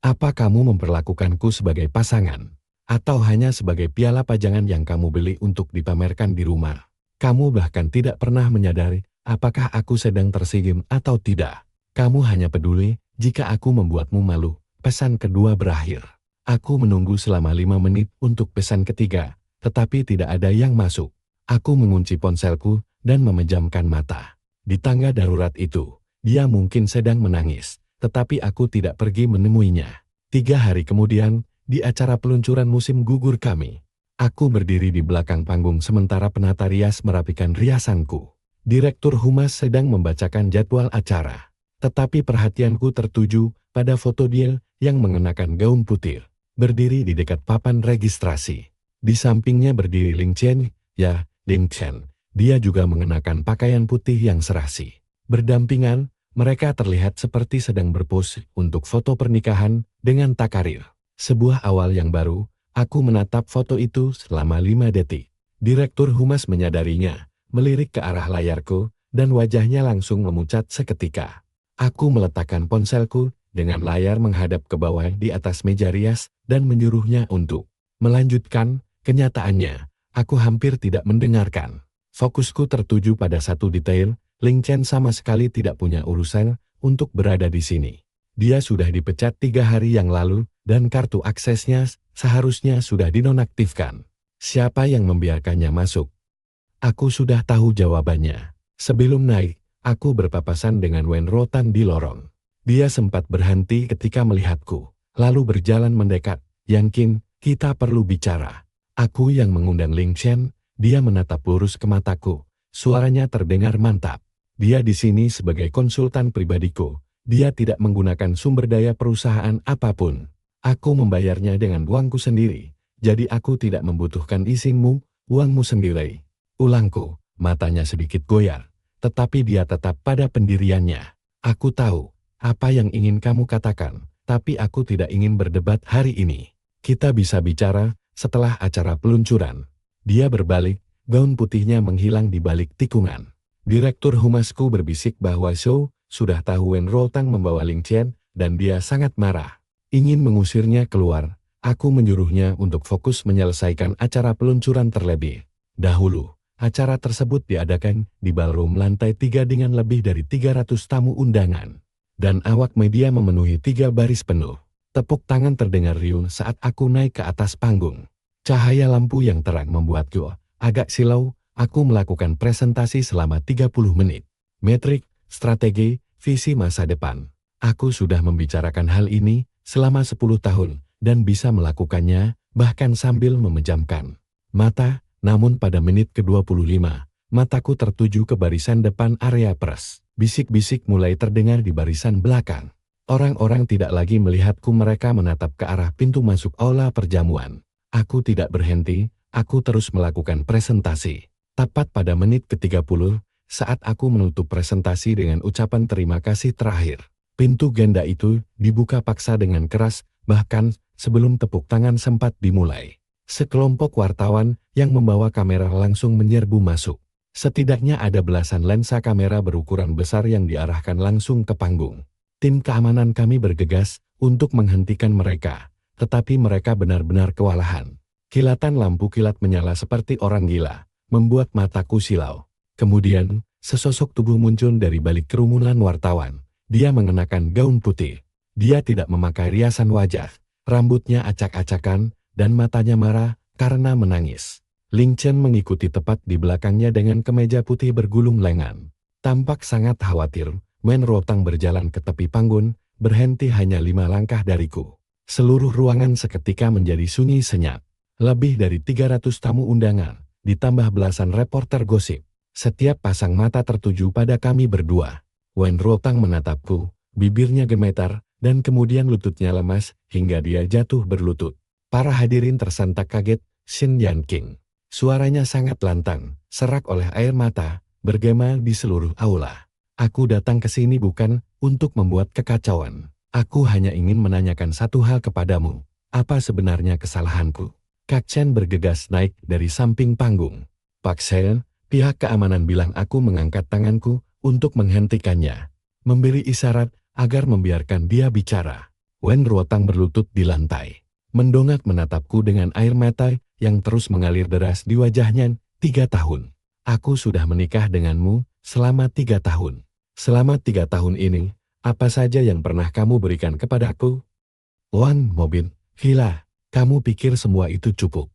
Apa kamu memperlakukanku sebagai pasangan? Atau hanya sebagai piala pajangan yang kamu beli untuk dipamerkan di rumah? Kamu bahkan tidak pernah menyadari apakah aku sedang tersinggung atau tidak. Kamu hanya peduli jika aku membuatmu malu. Pesan kedua berakhir. Aku menunggu selama 5 menit untuk pesan ketiga, tetapi tidak ada yang masuk. Aku mengunci ponselku dan memejamkan mata. Di tangga darurat itu, dia mungkin sedang menangis, tetapi aku tidak pergi menemuinya. 3 hari kemudian, di acara peluncuran musim gugur kami, aku berdiri di belakang panggung sementara penata rias merapikan riasanku. Direktur Humas sedang membacakan jadwal acara, tetapi perhatianku tertuju pada foto dia yang mengenakan gaun putih, berdiri di dekat papan registrasi. Di sampingnya berdiri Ling Chen, ya, Ling Chen. Dia juga mengenakan pakaian putih yang serasi. Berdampingan, mereka terlihat seperti sedang berpose untuk foto pernikahan dengan takarir. Sebuah awal yang baru, aku menatap foto itu selama 5 detik. Direktur Humas menyadarinya, melirik ke arah layarku, dan wajahnya langsung memucat seketika. Aku meletakkan ponselku dengan layar menghadap ke bawah di atas meja rias dan menyuruhnya untuk melanjutkan. Kenyataannya, aku hampir tidak mendengarkan. Fokusku tertuju pada satu detail. Ling Chen sama sekali tidak punya urusan untuk berada di sini. Dia sudah dipecat 3 hari yang lalu, dan kartu aksesnya seharusnya sudah dinonaktifkan. Siapa yang membiarkannya masuk? Aku sudah tahu jawabannya. Sebelum naik, aku berpapasan dengan Wen Ruotang di lorong. Dia sempat berhenti ketika melihatku, lalu berjalan mendekat. Yanqing, kita perlu bicara. Aku yang mengundang Ling Chen. Dia menatap lurus ke mataku. Suaranya terdengar mantap. Dia di sini sebagai konsultan pribadiku, Dia tidak menggunakan sumber daya perusahaan apapun. Aku membayarnya dengan uangku sendiri, jadi aku tidak membutuhkan izinmu, uangmu sendiri. Ulangku, matanya sedikit goyar, tetapi dia tetap pada pendiriannya. Aku tahu apa yang ingin kamu katakan, tapi aku tidak ingin berdebat hari ini. Kita bisa bicara setelah acara peluncuran. Dia berbalik, gaun putihnya menghilang di balik tikungan. Direktur humasku berbisik bahwa Zhou sudah tahu Wen Ruotang membawa Ling Chen, dan dia sangat marah. Ingin mengusirnya keluar, aku menyuruhnya untuk fokus menyelesaikan acara peluncuran terlebih dahulu. Acara tersebut diadakan di ballroom lantai 3 dengan lebih dari 300 tamu undangan. Dan awak media memenuhi 3 baris penuh. Tepuk tangan terdengar riuh saat aku naik ke atas panggung. Cahaya lampu yang terang membuatku agak silau. Aku melakukan presentasi selama 30 menit. Metrik, strategi, visi masa depan. Aku sudah membicarakan hal ini selama 10 tahun dan bisa melakukannya bahkan sambil memejamkan mata. Namun pada menit ke-25, mataku tertuju ke barisan depan area pers. Bisik-bisik mulai terdengar di barisan belakang. Orang-orang tidak lagi melihatku, mereka menatap ke arah pintu masuk aula perjamuan. Aku tidak berhenti, aku terus melakukan presentasi. Tepat pada menit ke-30, saat aku menutup presentasi dengan ucapan terima kasih terakhir, pintu genda itu dibuka paksa dengan keras, bahkan sebelum tepuk tangan sempat dimulai. Sekelompok wartawan yang membawa kamera langsung menyerbu masuk. Setidaknya ada belasan lensa kamera berukuran besar yang diarahkan langsung ke panggung. Tim keamanan kami bergegas untuk menghentikan mereka, tetapi mereka benar-benar kewalahan. Kilatan lampu kilat menyala seperti orang gila, membuat mataku silau. Kemudian, sesosok tubuh muncul dari balik kerumunan wartawan. Dia mengenakan gaun putih. Dia tidak memakai riasan wajah, rambutnya acak-acakan, dan matanya marah karena menangis. Ling Chen mengikuti tepat di belakangnya dengan kemeja putih bergulung lengan. Tampak sangat khawatir. Wen Ruotang berjalan ke tepi panggung, berhenti hanya 5 langkah dariku. Seluruh ruangan seketika menjadi sunyi senyap. Lebih dari 300 tamu undangan, ditambah belasan reporter gosip. Setiap pasang mata tertuju pada kami berdua. Wen Ruotang menatapku, bibirnya gemetar, dan kemudian lututnya lemas hingga dia jatuh berlutut. Para hadirin tersentak kaget. Shen Yanqing, suaranya sangat lantang, serak oleh air mata, bergema di seluruh aula. Aku datang ke sini bukan untuk membuat kekacauan. Aku hanya ingin menanyakan satu hal kepadamu. Apa sebenarnya kesalahanku? Kak Chen bergegas naik dari samping panggung. Pak Chen, pihak keamanan bilang aku mengangkat tanganku untuk menghentikannya. Memberi isyarat agar membiarkan dia bicara. Wen Ruotang berlutut di lantai. Mendongak menatapku dengan air mata yang terus mengalir deras di wajahnya. 3 tahun. Aku sudah menikah denganmu selama 3 tahun. Selama 3 tahun ini, apa saja yang pernah kamu berikan kepadaku? Wan, mobil, villa, kamu pikir semua itu cukup?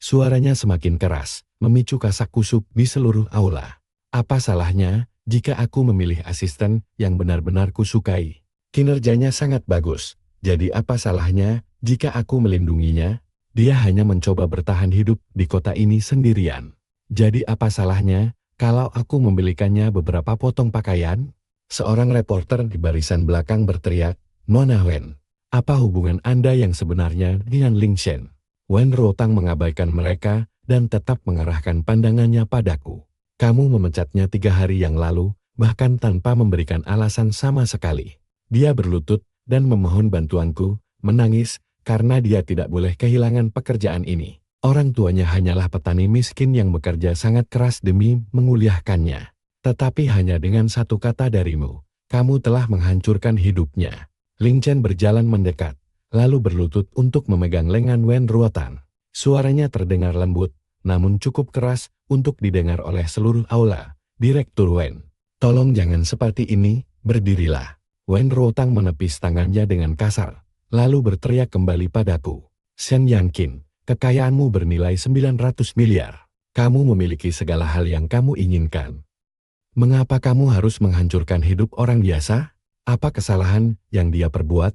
Suaranya semakin keras, memicu kasak kusuk di seluruh aula. Apa salahnya jika aku memilih asisten yang benar-benar kusukai? Kinerjanya sangat bagus, jadi apa salahnya jika aku melindunginya? Dia hanya mencoba bertahan hidup di kota ini sendirian. Jadi apa salahnya kalau aku membelikannya beberapa potong pakaian? Seorang reporter di barisan belakang berteriak, Nona Wen, apa hubungan Anda yang sebenarnya dengan Ling Chen? Wen Ruotang mengabaikan mereka dan tetap mengarahkan pandangannya padaku. Kamu memecatnya 3 hari yang lalu, bahkan tanpa memberikan alasan sama sekali. Dia berlutut dan memohon bantuanku, menangis, karena dia tidak boleh kehilangan pekerjaan ini. Orang tuanya hanyalah petani miskin yang bekerja sangat keras demi menguliahkannya. Tetapi hanya dengan satu kata darimu, kamu telah menghancurkan hidupnya. Ling Chen berjalan mendekat, lalu berlutut untuk memegang lengan Wen Ruotang. Suaranya terdengar lembut, namun cukup keras untuk didengar oleh seluruh aula. Direktur Wen, tolong jangan seperti ini, berdirilah. Wen Ruotang menepis tangannya dengan kasar, lalu berteriak kembali padaku. Shen Yanqing, kekayaanmu bernilai 900 miliar. Kamu memiliki segala hal yang kamu inginkan. Mengapa kamu harus menghancurkan hidup orang biasa? Apa kesalahan yang dia perbuat?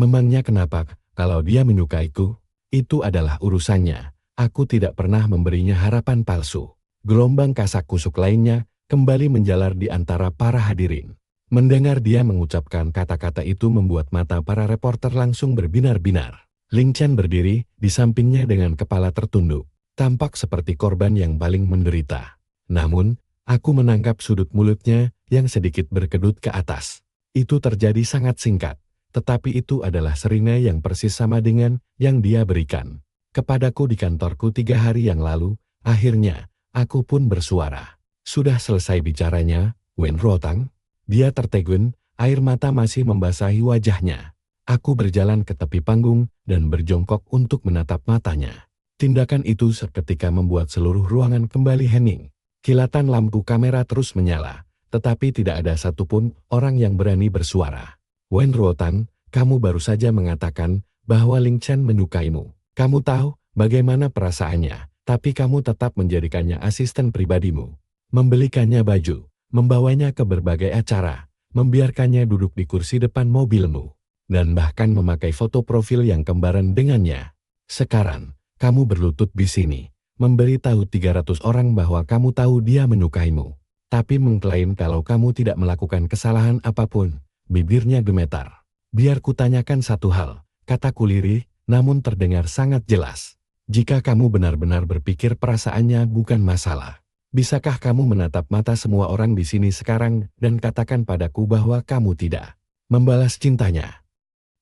Memangnya kenapa kalau dia menyukaiku? Itu adalah urusannya. Aku tidak pernah memberinya harapan palsu. Gelombang kasak kusuk lainnya kembali menjalar di antara para hadirin. Mendengar dia mengucapkan kata-kata itu membuat mata para reporter langsung berbinar-binar. Ling Chen berdiri di sampingnya dengan kepala tertunduk, tampak seperti korban yang paling menderita. Namun, aku menangkap sudut mulutnya yang sedikit berkedut ke atas. Itu terjadi sangat singkat, tetapi itu adalah seringai yang persis sama dengan yang dia berikan kepadaku di kantorku 3 hari yang lalu. Akhirnya, aku pun bersuara. Sudah selesai bicaranya, Wen Ruotang? Dia tertegun, air mata masih membasahi wajahnya. Aku berjalan ke tepi panggung dan berjongkok untuk menatap matanya. Tindakan itu seketika membuat seluruh ruangan kembali hening. Kilatan lampu kamera terus menyala, tetapi tidak ada satupun orang yang berani bersuara. Wen Ruotan, kamu baru saja mengatakan bahwa Ling Chen menyukaimu. Kamu tahu bagaimana perasaannya, tapi kamu tetap menjadikannya asisten pribadimu. Membelikannya baju, membawanya ke berbagai acara, membiarkannya duduk di kursi depan mobilmu, dan bahkan memakai foto profil yang kembaran dengannya. Sekarang, kamu berlutut di sini, memberitahu 300 orang bahwa kamu tahu dia menyukaimu, tapi mengklaim kalau kamu tidak melakukan kesalahan apapun. Bibirnya gemetar. Biar kutanyakan satu hal, kataku lirih, namun terdengar sangat jelas. Jika kamu benar-benar berpikir perasaannya bukan masalah, bisakah kamu menatap mata semua orang di sini sekarang dan katakan padaku bahwa kamu tidak membalas cintanya?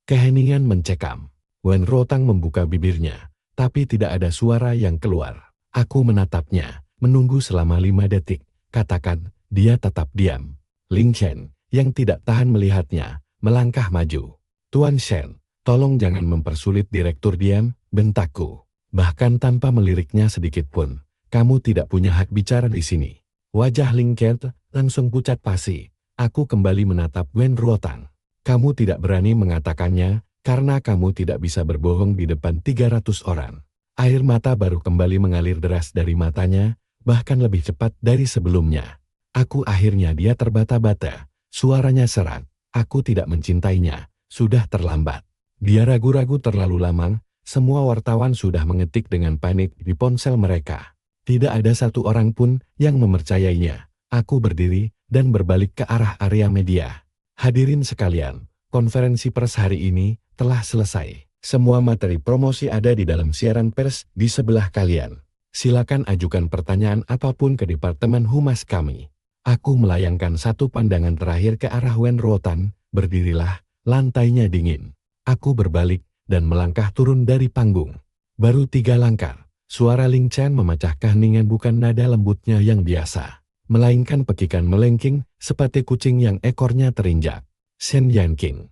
Keheningan mencekam. Wen Ruotang membuka bibirnya, tapi tidak ada suara yang keluar. Aku menatapnya, menunggu selama 5 detik. Katakan, dia tetap diam. Ling Chen, yang tidak tahan melihatnya, melangkah maju. Tuan Shen, tolong jangan mempersulit direktur diam, bentakku. Bahkan tanpa meliriknya sedikit pun, kamu tidak punya hak bicara di sini. Wajah Ling Chen langsung pucat pasi. Aku kembali menatap Wen Ruotang. Kamu tidak berani mengatakannya, karena kamu tidak bisa berbohong di depan 300 orang. Air mata baru kembali mengalir deras dari matanya, bahkan lebih cepat dari sebelumnya. Akhirnya dia terbata-bata, suaranya serak. Aku tidak mencintainya, sudah terlambat. Dia ragu-ragu terlalu lama, semua wartawan sudah mengetik dengan panik di ponsel mereka. Tidak ada satu orang pun yang mempercayainya. Aku berdiri dan berbalik ke arah area media. Hadirin sekalian, konferensi pers hari ini telah selesai. Semua materi promosi ada di dalam siaran pers di sebelah kalian. Silakan ajukan pertanyaan apapun ke Departemen Humas kami. Aku melayangkan satu pandangan terakhir ke arah Wen Ruotang. Berdirilah, lantainya dingin. Aku berbalik dan melangkah turun dari panggung. Baru 3 langkah, suara Ling Chen memecah keheningan, bukan nada lembutnya yang biasa, melainkan pekikan melengking seperti kucing yang ekornya terinjak. Shen Yanqing,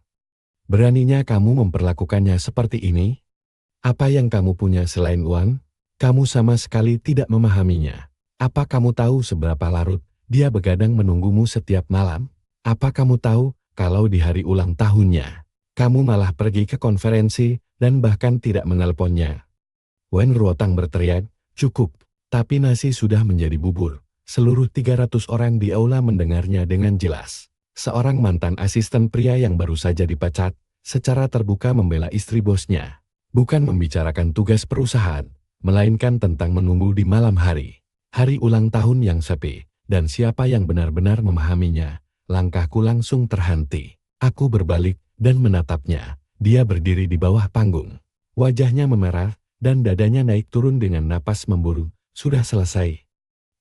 beraninya kamu memperlakukannya seperti ini? Apa yang kamu punya selain uang? Kamu sama sekali tidak memahaminya. Apa kamu tahu seberapa larut dia begadang menunggumu setiap malam? Apa kamu tahu kalau di hari ulang tahunnya, kamu malah pergi ke konferensi dan bahkan tidak menelponnya? Wen Ruotang berteriak, cukup, tapi nasi sudah menjadi bubur. Seluruh 300 orang di aula mendengarnya dengan jelas. Seorang mantan asisten pria yang baru saja dipecat, secara terbuka membela istri bosnya. Bukan membicarakan tugas perusahaan, melainkan tentang menunggu di malam hari. Hari ulang tahun yang sepi, dan siapa yang benar-benar memahaminya. Langkahku langsung terhenti. Aku berbalik dan menatapnya. Dia berdiri di bawah panggung. Wajahnya memerah, dan dadanya naik turun dengan napas memburu. Sudah selesai?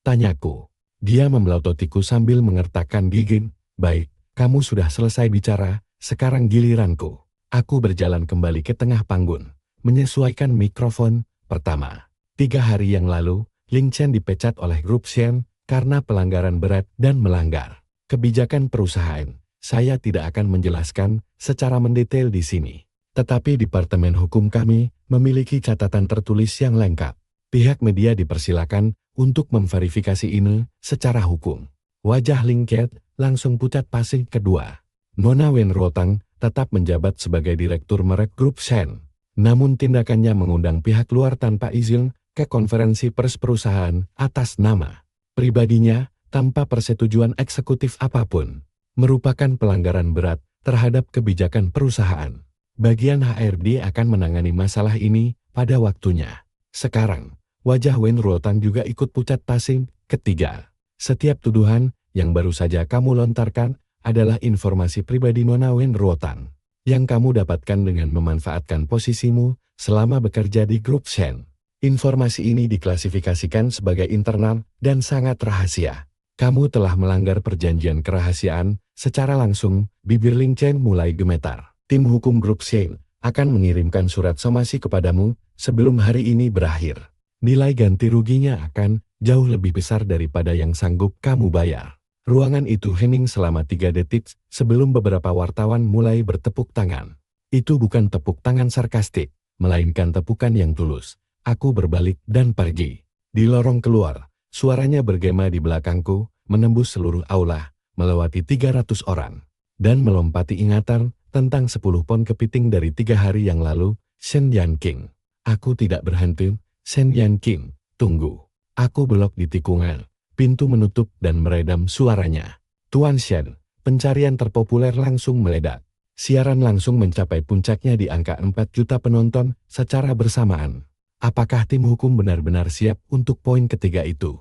Tanyaku. Dia memelototiku sambil mengertakkan gigi. Baik, kamu sudah selesai bicara, sekarang giliranku. Aku berjalan kembali ke tengah panggung, menyesuaikan mikrofon. Pertama, 3 hari yang lalu, Ling Chen dipecat oleh grup Shen karena pelanggaran berat dan melanggar kebijakan perusahaan. Saya tidak akan menjelaskan secara mendetail di sini. Tetapi Departemen Hukum kami memiliki catatan tertulis yang lengkap. Pihak media dipersilakan untuk memverifikasi ini secara hukum. Wajah Ling Chen langsung pucat pasi. Kedua, Nona Wen Ruotang tetap menjabat sebagai direktur merek grup Shen. Namun tindakannya mengundang pihak luar tanpa izin ke konferensi pers perusahaan atas nama pribadinya tanpa persetujuan eksekutif apapun, merupakan pelanggaran berat terhadap kebijakan perusahaan. Bagian HRD akan menangani masalah ini pada waktunya. Sekarang, wajah Wen Ruotang juga ikut pucat pasi. Ketiga, setiap tuduhan yang baru saja kamu lontarkan adalah informasi pribadi Nona Wen Ruotang yang kamu dapatkan dengan memanfaatkan posisimu selama bekerja di grup Shen. Informasi ini diklasifikasikan sebagai internal dan sangat rahasia. Kamu telah melanggar perjanjian kerahasiaan. Secara langsung, bibir Ling Chen mulai gemetar. Tim hukum grup Shen akan mengirimkan surat somasi kepadamu sebelum hari ini berakhir. Nilai ganti ruginya akan jauh lebih besar daripada yang sanggup kamu bayar. Ruangan itu hening selama 3 detik sebelum beberapa wartawan mulai bertepuk tangan. Itu bukan tepuk tangan sarkastik, melainkan tepukan yang tulus. Aku berbalik dan pergi. Di lorong keluar, suaranya bergema di belakangku, menembus seluruh aula, melewati 300 orang, dan melompati ingatan tentang 10 pon kepiting dari 3 hari yang lalu. Shen Yanqing. Aku tidak berhenti. Shen Yanqing, tunggu. Aku belok di tikungan. Pintu menutup dan meredam suaranya. Tuan Shen, pencarian terpopuler langsung meledak. Siaran langsung mencapai puncaknya di angka 4 juta penonton secara bersamaan. Apakah tim hukum benar-benar siap untuk poin ketiga itu?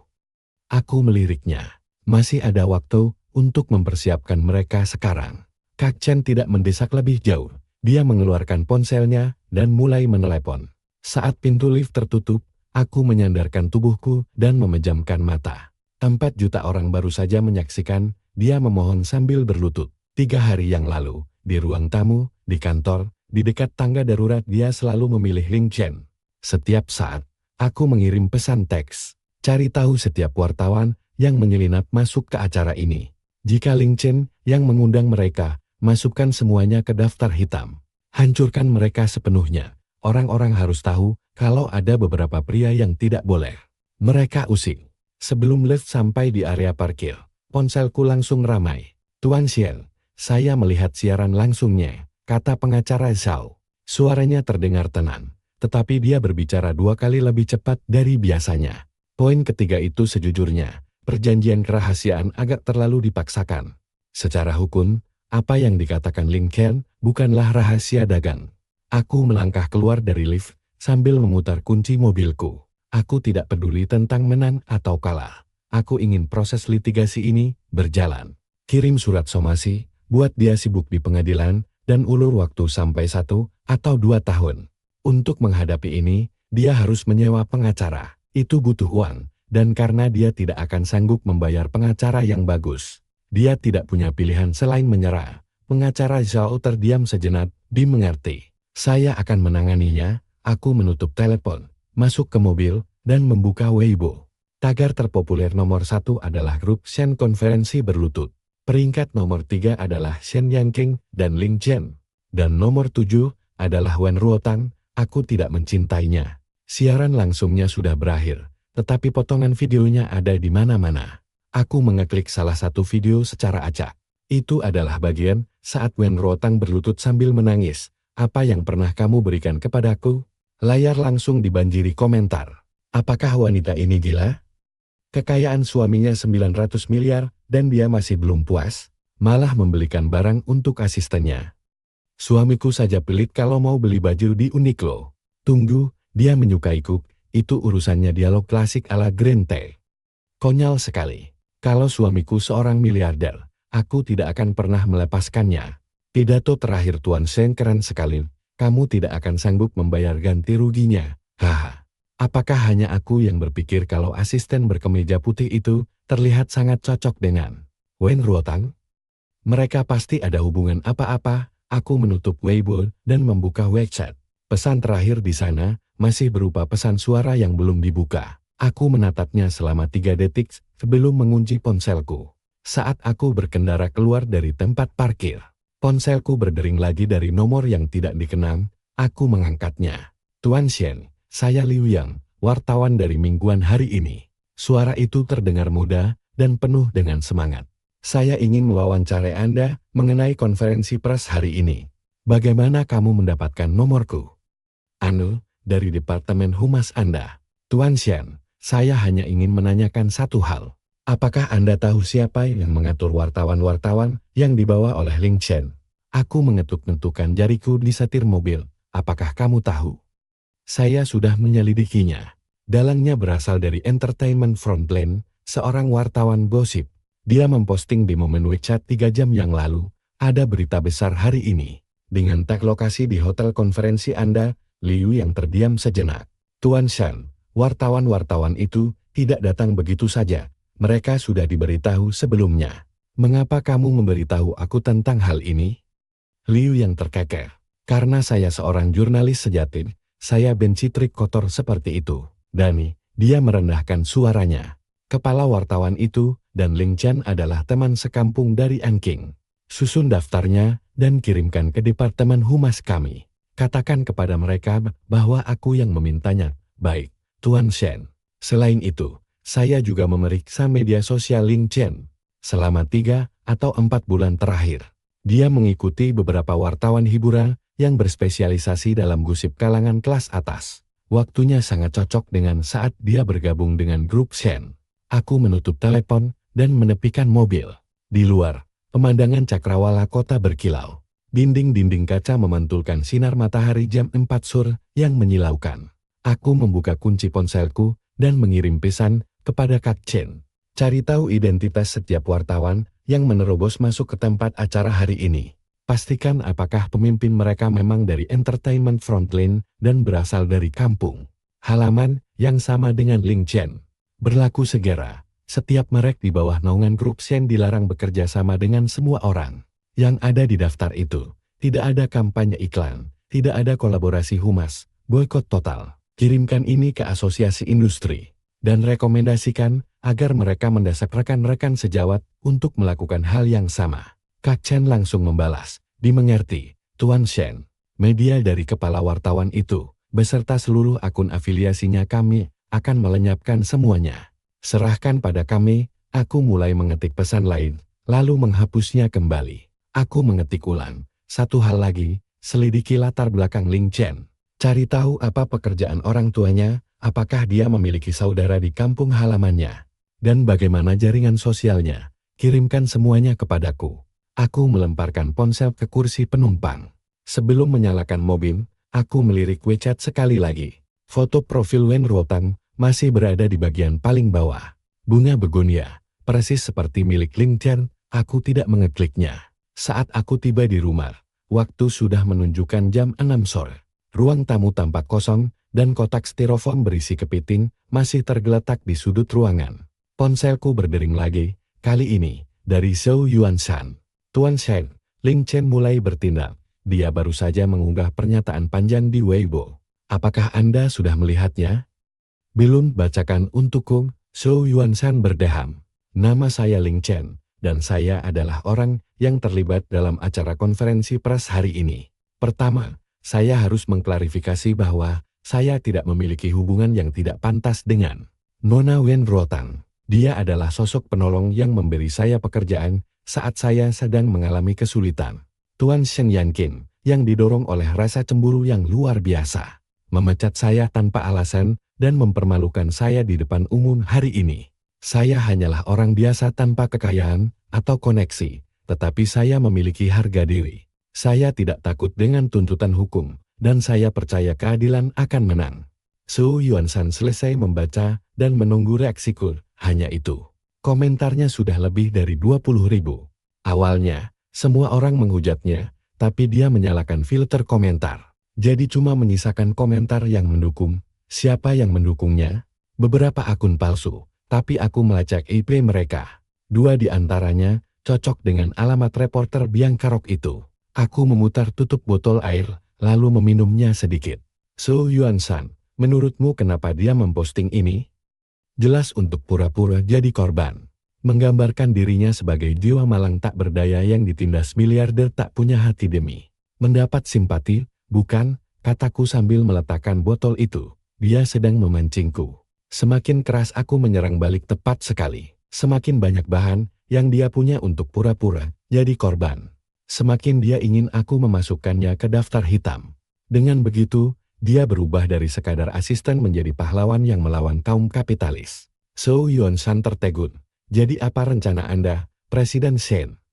Aku meliriknya. Masih ada waktu untuk mempersiapkan mereka sekarang. Kak Chen tidak mendesak lebih jauh. Dia mengeluarkan ponselnya dan mulai menelepon. Saat pintu lift tertutup, aku menyandarkan tubuhku dan memejamkan mata. 4 juta orang baru saja menyaksikan, dia memohon sambil berlutut. 3 hari yang lalu, di ruang tamu, di kantor, di dekat tangga darurat dia selalu memilih Ling Chen. Setiap saat, aku mengirim pesan teks. Cari tahu setiap wartawan yang menyelinap masuk ke acara ini. Jika Ling Chen yang mengundang mereka, masukkan semuanya ke daftar hitam. Hancurkan mereka sepenuhnya. Orang-orang harus tahu kalau ada beberapa pria yang tidak boleh. Mereka usik. Sebelum lift sampai di area parkir, ponselku langsung ramai. Tuan Shen, saya melihat siaran langsungnya, kata pengacara Zhao. Suaranya terdengar tenang, tetapi dia berbicara 2 kali lebih cepat dari biasanya. Poin ketiga itu sejujurnya, perjanjian kerahasiaan agak terlalu dipaksakan. Secara hukum, apa yang dikatakan Ling Chen bukanlah rahasia dagang. Aku melangkah keluar dari lift sambil memutar kunci mobilku. Aku tidak peduli tentang menang atau kalah. Aku ingin proses litigasi ini berjalan. Kirim surat somasi, buat dia sibuk di pengadilan, dan ulur waktu sampai 1 atau 2 tahun. Untuk menghadapi ini, dia harus menyewa pengacara. Itu butuh uang, dan karena dia tidak akan sanggup membayar pengacara yang bagus, dia tidak punya pilihan selain menyerah. Pengacara Zhao terdiam sejenak, dimengerti. Saya akan menanganinya. Aku menutup telepon, masuk ke mobil, dan membuka Weibo. Tagar terpopuler nomor 1 adalah grup Shen konferensi berlutut. Peringkat nomor 3 adalah Shen Yanqing dan Ling Chen. Dan nomor 7 adalah Wen Ruotang. Aku tidak mencintainya. Siaran langsungnya sudah berakhir, tetapi potongan videonya ada di mana-mana. Aku mengeklik salah satu video secara acak. Itu adalah bagian saat Wen Ruotang berlutut sambil menangis. Apa yang pernah kamu berikan kepadaku? Layar langsung dibanjiri komentar. Apakah wanita ini gila? Kekayaan suaminya 900 miliar dan dia masih belum puas, malah membelikan barang untuk asistennya. Suamiku saja pelit kalau mau beli baju di Uniqlo. Tunggu, dia menyukaiku, itu urusannya dialog klasik ala Grente. Konyol sekali. Kalau suamiku seorang miliarder, aku tidak akan pernah melepaskannya. Pidato terakhir Tuan Shen keren sekali. Kamu tidak akan sanggup membayar ganti ruginya. Haha. Apakah hanya aku yang berpikir kalau asisten berkemeja putih itu terlihat sangat cocok dengan Wen Ruotang? Mereka pasti ada hubungan apa-apa. Aku menutup Weibo dan membuka WeChat. Pesan terakhir di sana masih berupa pesan suara yang belum dibuka. Aku menatapnya selama 3 detik sebelum mengunci ponselku. Saat aku berkendara keluar dari tempat parkir, ponselku berdering lagi dari nomor yang tidak dikenal. Aku mengangkatnya. Tuan Shen, saya Liu Yang, wartawan dari mingguan hari ini. Suara itu terdengar muda dan penuh dengan semangat. Saya ingin mewawancarai Anda mengenai konferensi pers hari ini. Bagaimana kamu mendapatkan nomorku? Anu, dari Departemen Humas Anda. Tuan Shen, saya hanya ingin menanyakan satu hal. Apakah Anda tahu siapa yang mengatur wartawan-wartawan yang dibawa oleh Ling Chen? Aku mengetuk-ngetukkan jariku di setir mobil. Apakah kamu tahu? Saya sudah menyelidikinya. Dalangnya berasal dari Entertainment Frontline, seorang wartawan gosip. Dia memposting di momen WeChat 3 jam yang lalu, ada berita besar hari ini. Dengan tag lokasi di hotel konferensi Anda, Liu yang terdiam sejenak. Tuan Shen, wartawan-wartawan itu tidak datang begitu saja. Mereka sudah diberitahu sebelumnya. Mengapa kamu memberitahu aku tentang hal ini? Liu yang terkeker. Karena saya seorang jurnalis sejati, saya benci trik kotor seperti itu. Dani, dia merendahkan suaranya. Kepala wartawan itu dan Ling Chen adalah teman sekampung dari Anking. Susun daftarnya dan kirimkan ke Departemen Humas kami. Katakan kepada mereka bahwa aku yang memintanya. Baik, Tuan Shen. Selain itu, saya juga memeriksa media sosial Ling Chen. Selama 3 atau 4 bulan terakhir, dia mengikuti beberapa wartawan hiburan yang berspesialisasi dalam gosip kalangan kelas atas. Waktunya sangat cocok dengan saat dia bergabung dengan grup Shen. Aku menutup telepon dan menepikan mobil. Di luar, pemandangan cakrawala kota berkilau. Dinding-dinding kaca memantulkan sinar matahari jam 4 sore yang menyilaukan. Aku membuka kunci ponselku dan mengirim pesan kepada Kak Chen. Cari tahu identitas setiap wartawan yang menerobos masuk ke tempat acara hari ini. Pastikan apakah pemimpin mereka memang dari entertainment frontline dan berasal dari kampung halaman yang sama dengan Ling Chen. Berlaku segera, setiap merek di bawah naungan grup Shen dilarang bekerja sama dengan semua orang yang ada di daftar itu. Tidak ada kampanye iklan, tidak ada kolaborasi humas, boikot total. Kirimkan ini ke asosiasi industri dan rekomendasikan agar mereka mendesak rekan-rekan sejawat untuk melakukan hal yang sama. Kak Chen langsung membalas, dimengerti, Tuan Shen. Media dari kepala wartawan itu, beserta seluruh akun afiliasinya kami, akan melenyapkan semuanya. Serahkan pada kami. Aku mulai mengetik pesan lain, lalu menghapusnya kembali. Aku mengetik ulang. Satu hal lagi, selidiki latar belakang Ling Chen. Cari tahu apa pekerjaan orang tuanya, apakah dia memiliki saudara di kampung halamannya, dan bagaimana jaringan sosialnya. Kirimkan semuanya kepadaku. Aku melemparkan ponsel ke kursi penumpang. Sebelum menyalakan mobil, aku melirik WeChat sekali lagi. Foto profil Wen Ruotang masih berada di bagian paling bawah. Bunga begonia, persis seperti milik Ling Chen. Aku tidak mengekliknya. Saat aku tiba di rumah, waktu sudah menunjukkan jam 6 sore. Ruang tamu tampak kosong, dan kotak styrofoam berisi kepiting masih tergeletak di sudut ruangan. Ponselku berdering lagi, kali ini dari Zhou Yuanshan. Tuan Shen, Ling Chen mulai bertindak. Dia baru saja mengunggah pernyataan panjang di Weibo. Apakah Anda sudah melihatnya? Belum, bacakan untukku. Zhou Yuanshan berdeham. Nama saya Ling Chen, dan saya adalah orang yang terlibat dalam acara konferensi pers hari ini. Pertama, saya harus mengklarifikasi bahwa saya tidak memiliki hubungan yang tidak pantas dengan Nona Wen Ruotang. Dia adalah sosok penolong yang memberi saya pekerjaan saat saya sedang mengalami kesulitan. Tuan Shen Yanqin, yang didorong oleh rasa cemburu yang luar biasa, memecat saya tanpa alasan dan mempermalukan saya di depan umum hari ini. Saya hanyalah orang biasa tanpa kekayaan atau koneksi, tetapi saya memiliki harga diri. Saya tidak takut dengan tuntutan hukum, dan saya percaya keadilan akan menang. Zhou Yuanshan selesai membaca dan menunggu reaksiku. Hanya itu. Komentarnya sudah lebih dari 20.000. Awalnya, semua orang menghujatnya, tapi dia menyalakan filter komentar. Jadi cuma menyisakan komentar yang mendukung. Siapa yang mendukungnya? Beberapa akun palsu, tapi aku melacak IP mereka. 2 di antaranya cocok dengan alamat reporter Biangkarok itu. Aku memutar tutup botol air, lalu meminumnya sedikit. Zhou Yuanshan, menurutmu kenapa dia memposting ini? Jelas untuk pura-pura jadi korban. Menggambarkan dirinya sebagai jiwa malang tak berdaya yang ditindas miliarder tak punya hati demi mendapat simpati, bukan, kataku sambil meletakkan botol itu. Dia sedang memancingku. Semakin keras aku menyerang balik tepat sekali. Semakin banyak bahan yang dia punya untuk pura-pura jadi korban. Semakin dia ingin aku memasukkannya ke daftar hitam. Dengan begitu, dia berubah dari sekadar asisten menjadi pahlawan yang melawan kaum kapitalis. Zhou Yuanshan tertegun. Jadi apa rencana Anda, Presiden Shen?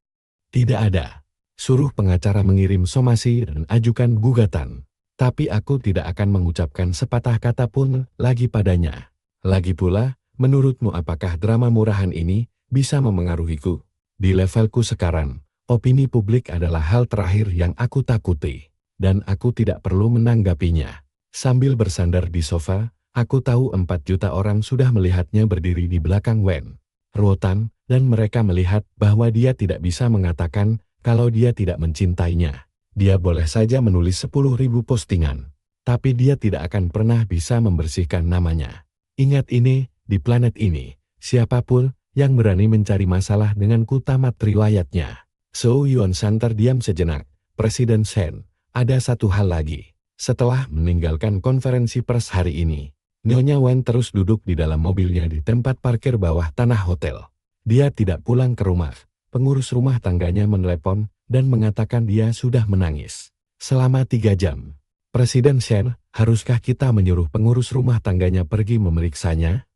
Tidak ada. Suruh pengacara mengirim somasi dan ajukan gugatan. Tapi aku tidak akan mengucapkan sepatah kata pun lagi padanya. Lagi pula, menurutmu apakah drama murahan ini bisa memengaruhiku. Di levelku sekarang, opini publik adalah hal terakhir yang aku takuti, dan aku tidak perlu menanggapinya. Sambil bersandar di sofa, aku tahu 4 juta orang sudah melihatnya berdiri di belakang Wen Ruotang, dan mereka melihat bahwa dia tidak bisa mengatakan kalau dia tidak mencintainya. Dia boleh saja menulis 10.000 postingan, tapi dia tidak akan pernah bisa membersihkan namanya. Ingat ini, di planet ini, siapapun yang berani mencari masalah denganku tamat riwayatnya. So Yuan-san terdiam sejenak. Presiden Shen, ada satu hal lagi. Setelah meninggalkan konferensi pers hari ini, Nyonya Wen terus duduk di dalam mobilnya di tempat parkir bawah tanah hotel. Dia tidak pulang ke rumah. Pengurus rumah tangganya menelepon dan mengatakan dia sudah menangis selama 3 jam. Presiden Shen, haruskah kita menyuruh pengurus rumah tangganya pergi memeriksanya?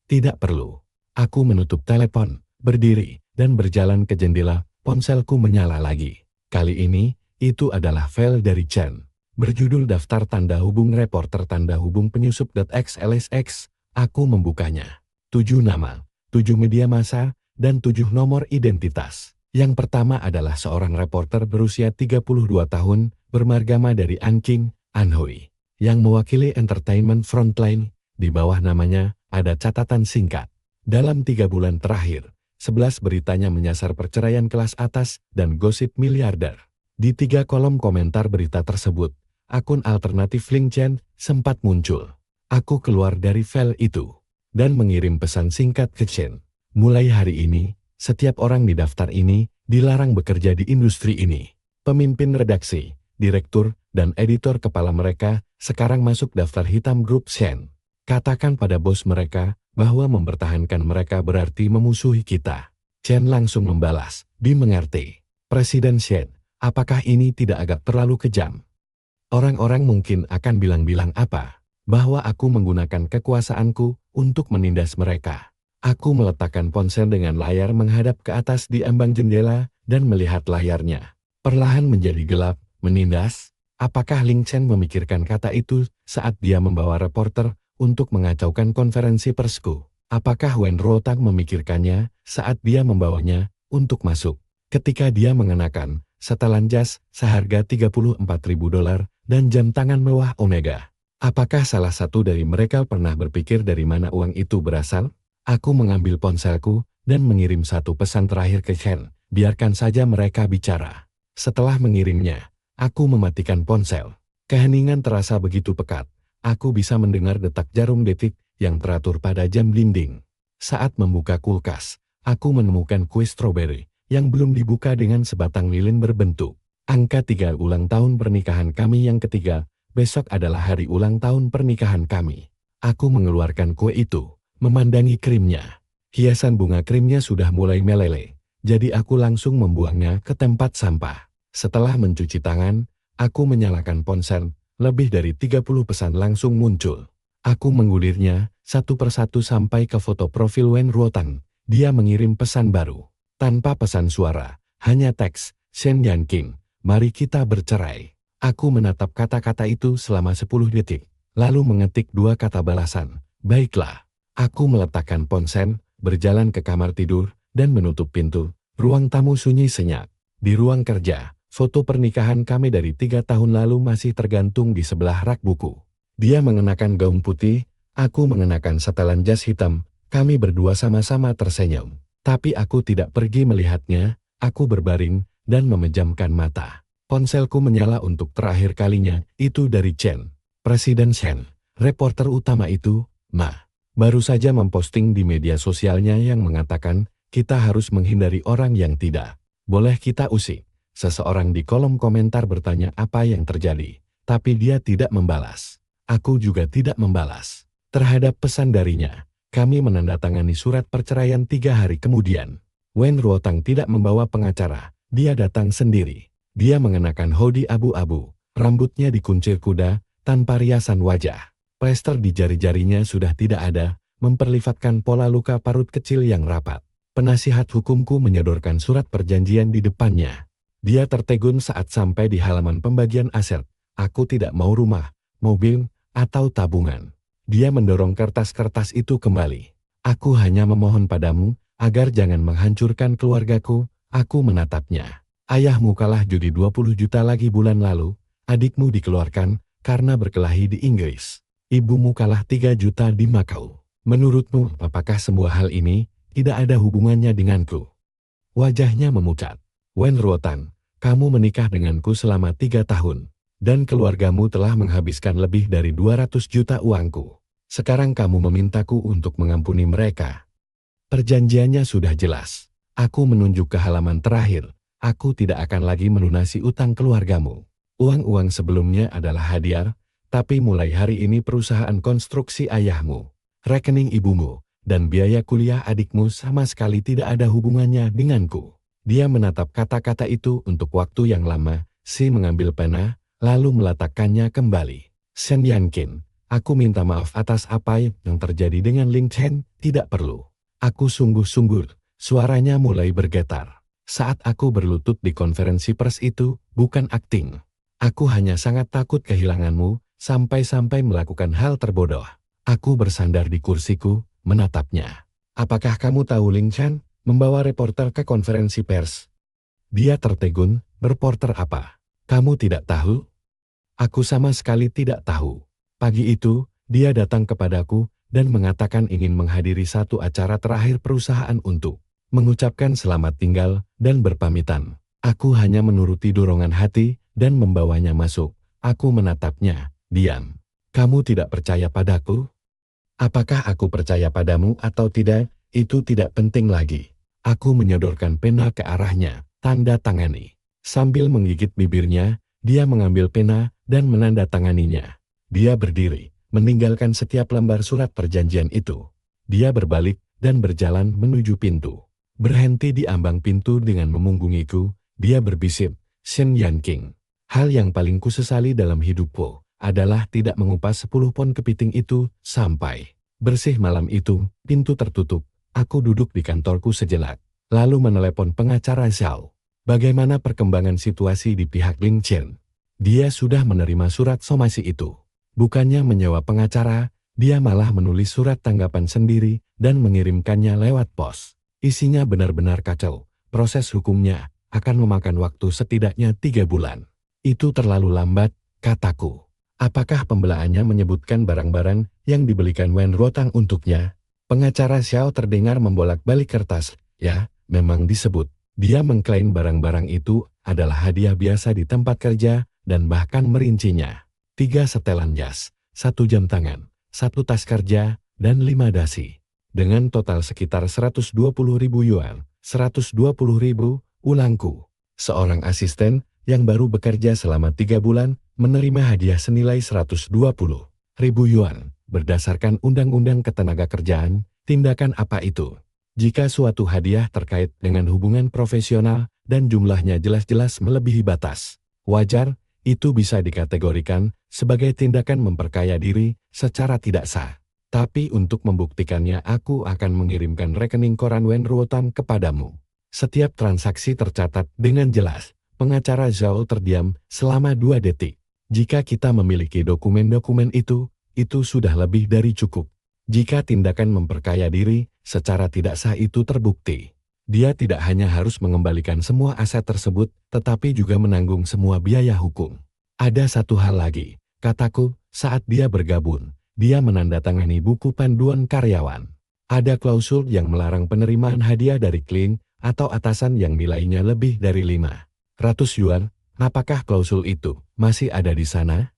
Tidak perlu. Aku menutup telepon, berdiri, dan berjalan ke jendela. Ponselku menyala lagi. Kali ini, itu adalah file dari Chen. Berjudul Daftar Tanda Hubung Reporter Tanda Hubung Penyusup.xlsx. Aku membukanya. 7 nama, 7 media massa, dan 7 nomor identitas. Yang pertama adalah seorang reporter berusia 32 tahun, bermargama dari Anqing, Anhui, yang mewakili Entertainment Frontline. Di bawah namanya, ada catatan singkat. Dalam 3 bulan terakhir, 11 beritanya menyasar perceraian kelas atas dan gosip miliarder. Di 3 kolom komentar berita tersebut, akun alternatif LinkedIn sempat muncul. Aku keluar dari file itu dan mengirim pesan singkat ke Chen. Mulai hari ini, setiap orang di daftar ini dilarang bekerja di industri ini. Pemimpin redaksi, direktur, dan editor kepala mereka sekarang masuk daftar hitam grup Shen. Katakan pada bos mereka bahwa mempertahankan mereka berarti memusuhi kita. Chen langsung membalas, dimengerti. Presiden Shen, apakah ini tidak agak terlalu kejam? Orang-orang mungkin akan bilang-bilang apa? Bahwa aku menggunakan kekuasaanku untuk menindas mereka. Aku meletakkan ponsel dengan layar menghadap ke atas di ambang jendela dan melihat layarnya. Perlahan menjadi gelap, menindas. Apakah Ling Chen memikirkan kata itu saat dia membawa reporter untuk mengacaukan konferensi persku? Apakah Wen Ruotang memikirkannya saat dia membawanya untuk masuk? Ketika dia mengenakan setelan jas seharga $34.000 dan jam tangan mewah Omega. Apakah salah satu dari mereka pernah berpikir dari mana uang itu berasal? Aku mengambil ponselku dan mengirim satu pesan terakhir ke Chen. Biarkan saja mereka bicara. Setelah mengirimnya, aku mematikan ponsel. Keheningan terasa begitu pekat. Aku bisa mendengar detak jarum detik yang teratur pada jam dinding. Saat membuka kulkas, aku menemukan kue stroberi yang belum dibuka dengan sebatang lilin berbentuk. Angka 3 ulang tahun pernikahan kami yang ketiga. Besok adalah hari ulang tahun pernikahan kami. Aku mengeluarkan kue itu, memandangi krimnya. Hiasan bunga krimnya sudah mulai meleleh, jadi aku langsung membuangnya ke tempat sampah. Setelah mencuci tangan, aku menyalakan ponsel. Lebih dari 30 pesan langsung muncul. Aku menggulirnya satu persatu sampai ke foto profil Wen Ruotang. Dia mengirim pesan baru. Tanpa pesan suara, hanya teks, Shen Yanqing, mari kita bercerai. Aku menatap kata-kata itu selama 10 detik, lalu mengetik 2 kata balasan. Baiklah. Aku meletakkan ponsel, berjalan ke kamar tidur, dan menutup pintu. Ruang tamu sunyi senyap. Di ruang kerja, foto pernikahan kami dari 3 tahun lalu masih tergantung di sebelah rak buku. Dia mengenakan gaun putih, aku mengenakan setelan jas hitam. Kami berdua sama-sama tersenyum. Tapi aku tidak pergi melihatnya, aku berbaring dan memejamkan mata. Ponselku menyala untuk terakhir kalinya, itu dari Chen. Presiden Shen, reporter utama itu, baru saja memposting di media sosialnya yang mengatakan, kita harus menghindari orang yang tidak boleh kita usik. Seseorang di kolom komentar bertanya apa yang terjadi, tapi dia tidak membalas. Aku juga tidak membalas. Terhadap pesan darinya, kami menandatangani surat perceraian 3 hari kemudian. Wen Ruotang tidak membawa pengacara, dia datang sendiri. Dia mengenakan hoodie abu-abu, rambutnya dikuncir kuda, tanpa riasan wajah. Plester di jari-jarinya sudah tidak ada, memperlihatkan pola luka parut kecil yang rapat. Penasihat hukumku menyodorkan surat perjanjian di depannya. Dia tertegun saat sampai di halaman pembagian aset. Aku tidak mau rumah, mobil, atau tabungan. Dia mendorong kertas-kertas itu kembali. Aku hanya memohon padamu, Agar jangan menghancurkan keluargaku, aku menatapnya. Ayahmu kalah judi 20 juta lagi bulan lalu, adikmu dikeluarkan karena berkelahi di Inggris. Ibumu kalah 3 juta di Makau. Menurutmu, apakah semua hal ini tidak ada hubungannya denganku? Wajahnya memucat. Wen Ruotan, kamu menikah denganku selama 3 tahun. Dan keluargamu telah menghabiskan lebih dari 200 juta uangku. Sekarang kamu memintaku untuk mengampuni mereka. Perjanjiannya sudah jelas. Aku menunjuk ke halaman terakhir. Aku tidak akan lagi melunasi utang keluargamu. Uang-uang sebelumnya adalah hadiah, tapi mulai hari ini perusahaan konstruksi ayahmu, rekening ibumu, dan biaya kuliah adikmu sama sekali tidak ada hubungannya denganku. Dia menatap kata-kata itu untuk waktu yang lama. Si mengambil pena, lalu meletakkannya kembali. Shen Yanqin, aku minta maaf atas apa yang terjadi dengan Ling Chen, tidak perlu. Aku sungguh-sungguh, suaranya mulai bergetar. Saat aku berlutut di konferensi pers itu, bukan akting. Aku hanya sangat takut kehilanganmu, sampai-sampai melakukan hal terbodoh. Aku bersandar di kursiku, menatapnya. Apakah kamu tahu Ling Chen membawa reporter ke konferensi pers? Dia tertegun, reporter apa? Kamu tidak tahu? Aku sama sekali tidak tahu. Pagi itu, dia datang kepadaku, dan mengatakan ingin menghadiri satu acara terakhir perusahaan untuk mengucapkan selamat tinggal dan berpamitan. Aku hanya menuruti dorongan hati dan membawanya masuk. Aku menatapnya, diam. Kamu tidak percaya padaku? Apakah aku percaya padamu atau tidak, itu tidak penting lagi. Aku menyodorkan pena ke arahnya, tanda tangani. Sambil menggigit bibirnya, dia mengambil pena dan menandatanganinya. Dia berdiri, meninggalkan setiap lembar surat perjanjian itu. Dia berbalik dan berjalan menuju pintu. Berhenti di ambang pintu dengan memunggungiku, dia berbisik, Shen Yanqing. Hal yang paling kusesali dalam hidupku adalah tidak mengupas 10 pon kepiting itu sampai bersih malam itu. Pintu tertutup. Aku duduk di kantorku sejenak, lalu menelepon pengacara Zhao. Bagaimana perkembangan situasi di pihak Ling Chen? Dia sudah menerima surat somasi itu. Bukannya menyewa pengacara, dia malah menulis surat tanggapan sendiri dan mengirimkannya lewat pos. Isinya benar-benar kacau. Proses hukumnya akan memakan waktu setidaknya 3 bulan. Itu terlalu lambat, kataku. Apakah pembelaannya menyebutkan barang-barang yang dibelikan Wen Ruotang untuknya? Pengacara Xiao terdengar membolak-balik kertas. Ya, memang disebut. Dia mengklaim barang-barang itu adalah hadiah biasa di tempat kerja dan bahkan merincinya. 3 setelan jas, 1 jam tangan, 1 tas kerja, dan 5 dasi. Dengan total sekitar 120.000 yuan, 120.000, ulangku. Seorang asisten yang baru bekerja selama 3 bulan menerima hadiah senilai 120.000 yuan. Berdasarkan Undang-Undang Ketenagakerjaan, tindakan apa itu? Jika suatu hadiah terkait dengan hubungan profesional dan jumlahnya jelas-jelas melebihi batas wajar, itu bisa dikategorikan sebagai tindakan memperkaya diri secara tidak sah. Tapi untuk membuktikannya aku akan mengirimkan rekening koran Wen Ruotan kepadamu. Setiap transaksi tercatat dengan jelas. Pengacara Zhao terdiam selama 2 detik. Jika kita memiliki dokumen-dokumen itu sudah lebih dari cukup. Jika tindakan memperkaya diri secara tidak sah itu terbukti, dia tidak hanya harus mengembalikan semua aset tersebut, tetapi juga menanggung semua biaya hukum. Ada satu hal lagi, kataku, saat dia bergabung, dia menandatangani buku panduan karyawan. Ada klausul yang melarang penerimaan hadiah dari klien atau atasan yang nilainya lebih dari 500 yuan. Apakah klausul itu masih ada di sana?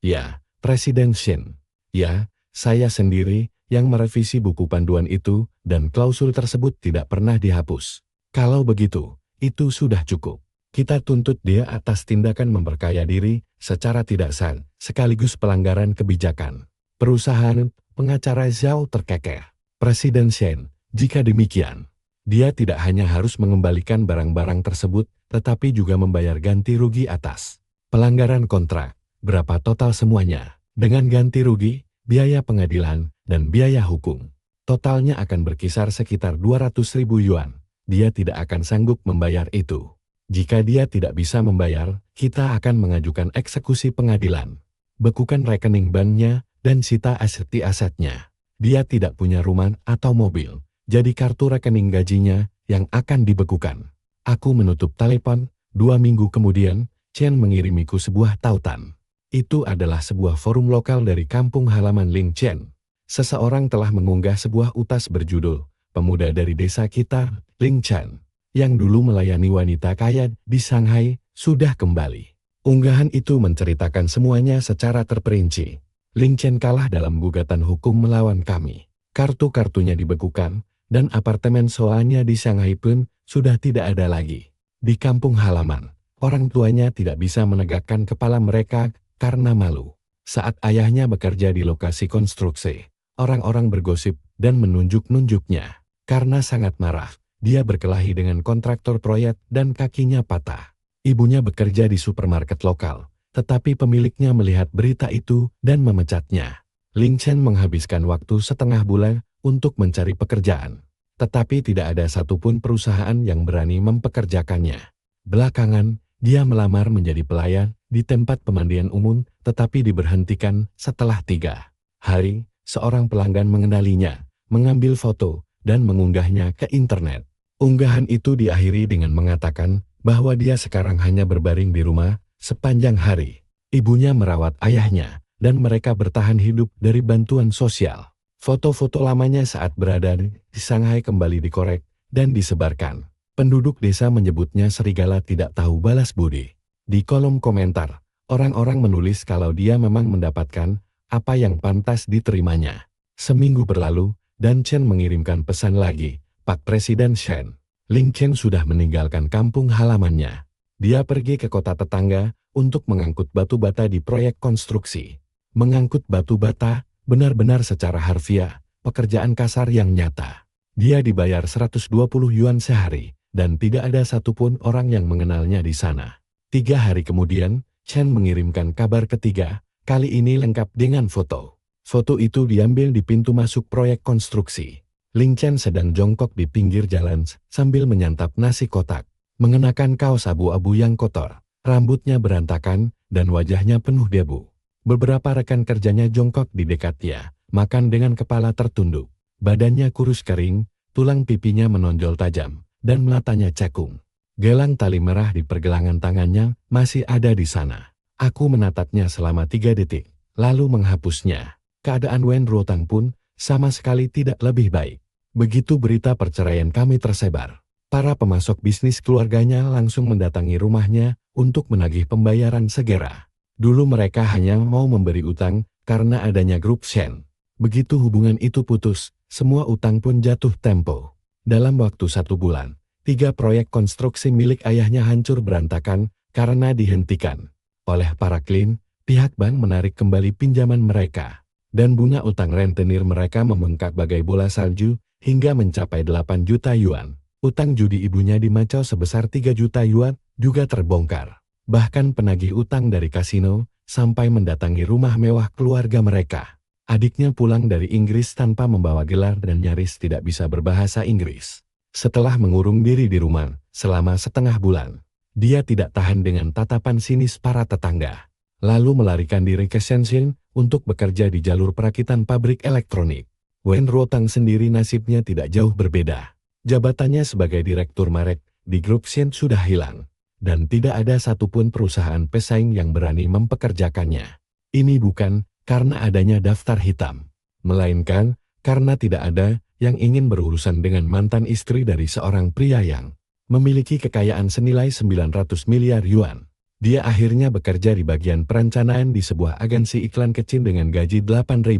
Ya, Presiden Shen. Ya, saya sendiri yang merevisi buku panduan itu, dan klausul tersebut tidak pernah dihapus. Kalau begitu, itu sudah cukup. Kita tuntut dia atas tindakan memperkaya diri secara tidak sah, sekaligus pelanggaran kebijakan perusahaan. Pengacara Zhao terkekeh. Presiden Shen, jika demikian, dia tidak hanya harus mengembalikan barang-barang tersebut, tetapi juga membayar ganti rugi atas pelanggaran kontrak. Berapa total semuanya? Dengan ganti rugi, biaya pengadilan, dan biaya hukum. Totalnya akan berkisar sekitar 200.000 yuan. Dia tidak akan sanggup membayar itu. Jika dia tidak bisa membayar, kita akan mengajukan eksekusi pengadilan. Bekukan rekening banknya dan sita aset-asetnya. Dia tidak punya rumah atau mobil. jadi kartu rekening gajinya yang akan dibekukan. Aku menutup telepon. 2 minggu kemudian, Chen mengirimiku sebuah tautan. Itu adalah sebuah forum lokal dari kampung halaman Ling Chen. Seseorang telah mengunggah sebuah utas berjudul, "Pemuda dari desa kita, Ling Chen, yang dulu melayani wanita kaya di Shanghai, sudah kembali." Unggahan itu menceritakan semuanya secara terperinci. Ling Chen kalah dalam gugatan hukum melawan kami. Kartu-kartunya dibekukan, dan apartemen sewaannya di Shanghai pun sudah tidak ada lagi. Di kampung halaman, orang tuanya tidak bisa menegakkan kepala mereka karena malu. Saat ayahnya bekerja di lokasi konstruksi, orang-orang bergosip dan menunjuk-nunjuknya. Karena sangat marah, dia berkelahi dengan kontraktor proyek dan kakinya patah. Ibunya bekerja di supermarket lokal, tetapi pemiliknya melihat berita itu dan memecatnya. Ling Chen menghabiskan waktu setengah bulan untuk mencari pekerjaan, tetapi tidak ada satupun perusahaan yang berani mempekerjakannya. Belakangan, dia melamar menjadi pelayan di tempat pemandian umum, tetapi diberhentikan setelah 3 hari. Seorang pelanggan mengenalinya, mengambil foto, dan mengunggahnya ke internet. Unggahan itu diakhiri dengan mengatakan bahwa dia sekarang hanya berbaring di rumah sepanjang hari. Ibunya merawat ayahnya, dan mereka bertahan hidup dari bantuan sosial. Foto-foto lamanya saat berada di Shanghai kembali dikorek dan disebarkan. Penduduk desa menyebutnya serigala tidak tahu balas budi. Di kolom komentar, orang-orang menulis kalau dia memang mendapatkan apa yang pantas diterimanya. Seminggu berlalu, dan Chen mengirimkan pesan lagi, "Pak Presiden Chen, Ling Chen sudah meninggalkan kampung halamannya. Dia pergi ke kota tetangga untuk mengangkut batu bata di proyek konstruksi." Mengangkut batu bata benar-benar secara harfiah, pekerjaan kasar yang nyata. Dia dibayar 120 yuan sehari, dan tidak ada satupun orang yang mengenalnya di sana. 3 hari kemudian, Chen mengirimkan kabar ketiga, kali ini lengkap dengan foto. Foto itu diambil di pintu masuk proyek konstruksi. Ling Chen sedang jongkok di pinggir jalan sambil menyantap nasi kotak, mengenakan kaos abu-abu yang kotor, rambutnya berantakan, dan wajahnya penuh debu. Beberapa rekan kerjanya jongkok di dekatnya, makan dengan kepala tertunduk. Badannya kurus kering, tulang pipinya menonjol tajam, dan matanya cekung. Gelang tali merah di pergelangan tangannya masih ada di sana. Aku menatapnya selama 3 detik, lalu menghapusnya. Keadaan Wen Ruotang pun sama sekali tidak lebih baik. Begitu berita perceraian kami tersebar, para pemasok bisnis keluarganya langsung mendatangi rumahnya untuk menagih pembayaran segera. Dulu mereka hanya mau memberi utang karena adanya grup Shen. Begitu hubungan itu putus, semua utang pun jatuh tempo. Dalam waktu 1 bulan, 3 proyek konstruksi milik ayahnya hancur berantakan karena dihentikan. Oleh para klien, pihak bank menarik kembali pinjaman mereka, dan bunga utang rentenir mereka membengkak bagai bola salju hingga mencapai 8 juta yuan. Utang judi ibunya di Macau sebesar 3 juta yuan juga terbongkar. Bahkan penagih utang dari kasino sampai mendatangi rumah mewah keluarga mereka. Adiknya pulang dari Inggris tanpa membawa gelar dan nyaris tidak bisa berbahasa Inggris. Setelah mengurung diri di rumah selama setengah bulan, dia tidak tahan dengan tatapan sinis para tetangga, lalu melarikan diri ke Shenzhen untuk bekerja di jalur perakitan pabrik elektronik. Wen Ruotang sendiri nasibnya tidak jauh berbeda. Jabatannya sebagai direktur merek di grup Shen sudah hilang, dan tidak ada satupun perusahaan pesaing yang berani mempekerjakannya. Ini bukan karena adanya daftar hitam, melainkan karena tidak ada yang ingin berurusan dengan mantan istri dari seorang pria yang memiliki kekayaan senilai 900 miliar yuan. Dia akhirnya bekerja di bagian perencanaan di sebuah agensi iklan kecil dengan gaji 8.000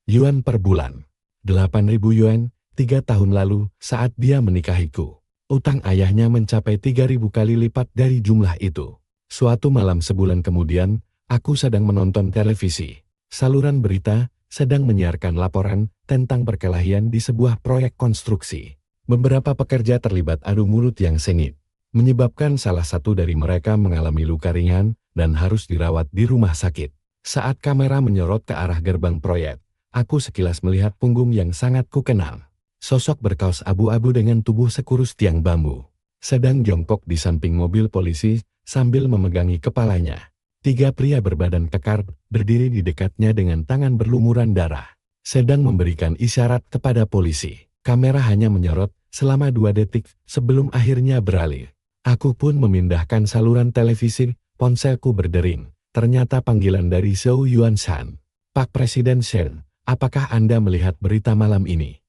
yuan per bulan. 8.000 yuan 3 tahun lalu saat dia menikahiku. Utang ayahnya mencapai 3.000 kali lipat dari jumlah itu. Suatu malam sebulan kemudian, aku sedang menonton televisi. Saluran berita sedang menyiarkan laporan tentang perkelahian di sebuah proyek konstruksi. Beberapa pekerja terlibat adu mulut yang sengit, menyebabkan salah satu dari mereka mengalami luka ringan dan harus dirawat di rumah sakit. Saat kamera menyorot ke arah gerbang proyek, aku sekilas melihat punggung yang sangat kukenal. Sosok berkaos abu-abu dengan tubuh sekurus tiang bambu, sedang jongkok di samping mobil polisi sambil memegangi kepalanya. 3 pria berbadan kekar berdiri di dekatnya dengan tangan berlumuran darah, sedang memberikan isyarat kepada polisi. Kamera hanya menyorot selama 2 detik sebelum akhirnya beralih. Aku pun memindahkan saluran televisi, ponselku berdering. Ternyata panggilan dari Zhou Yuanshan. Pak Presiden Shen, apakah Anda melihat berita malam ini?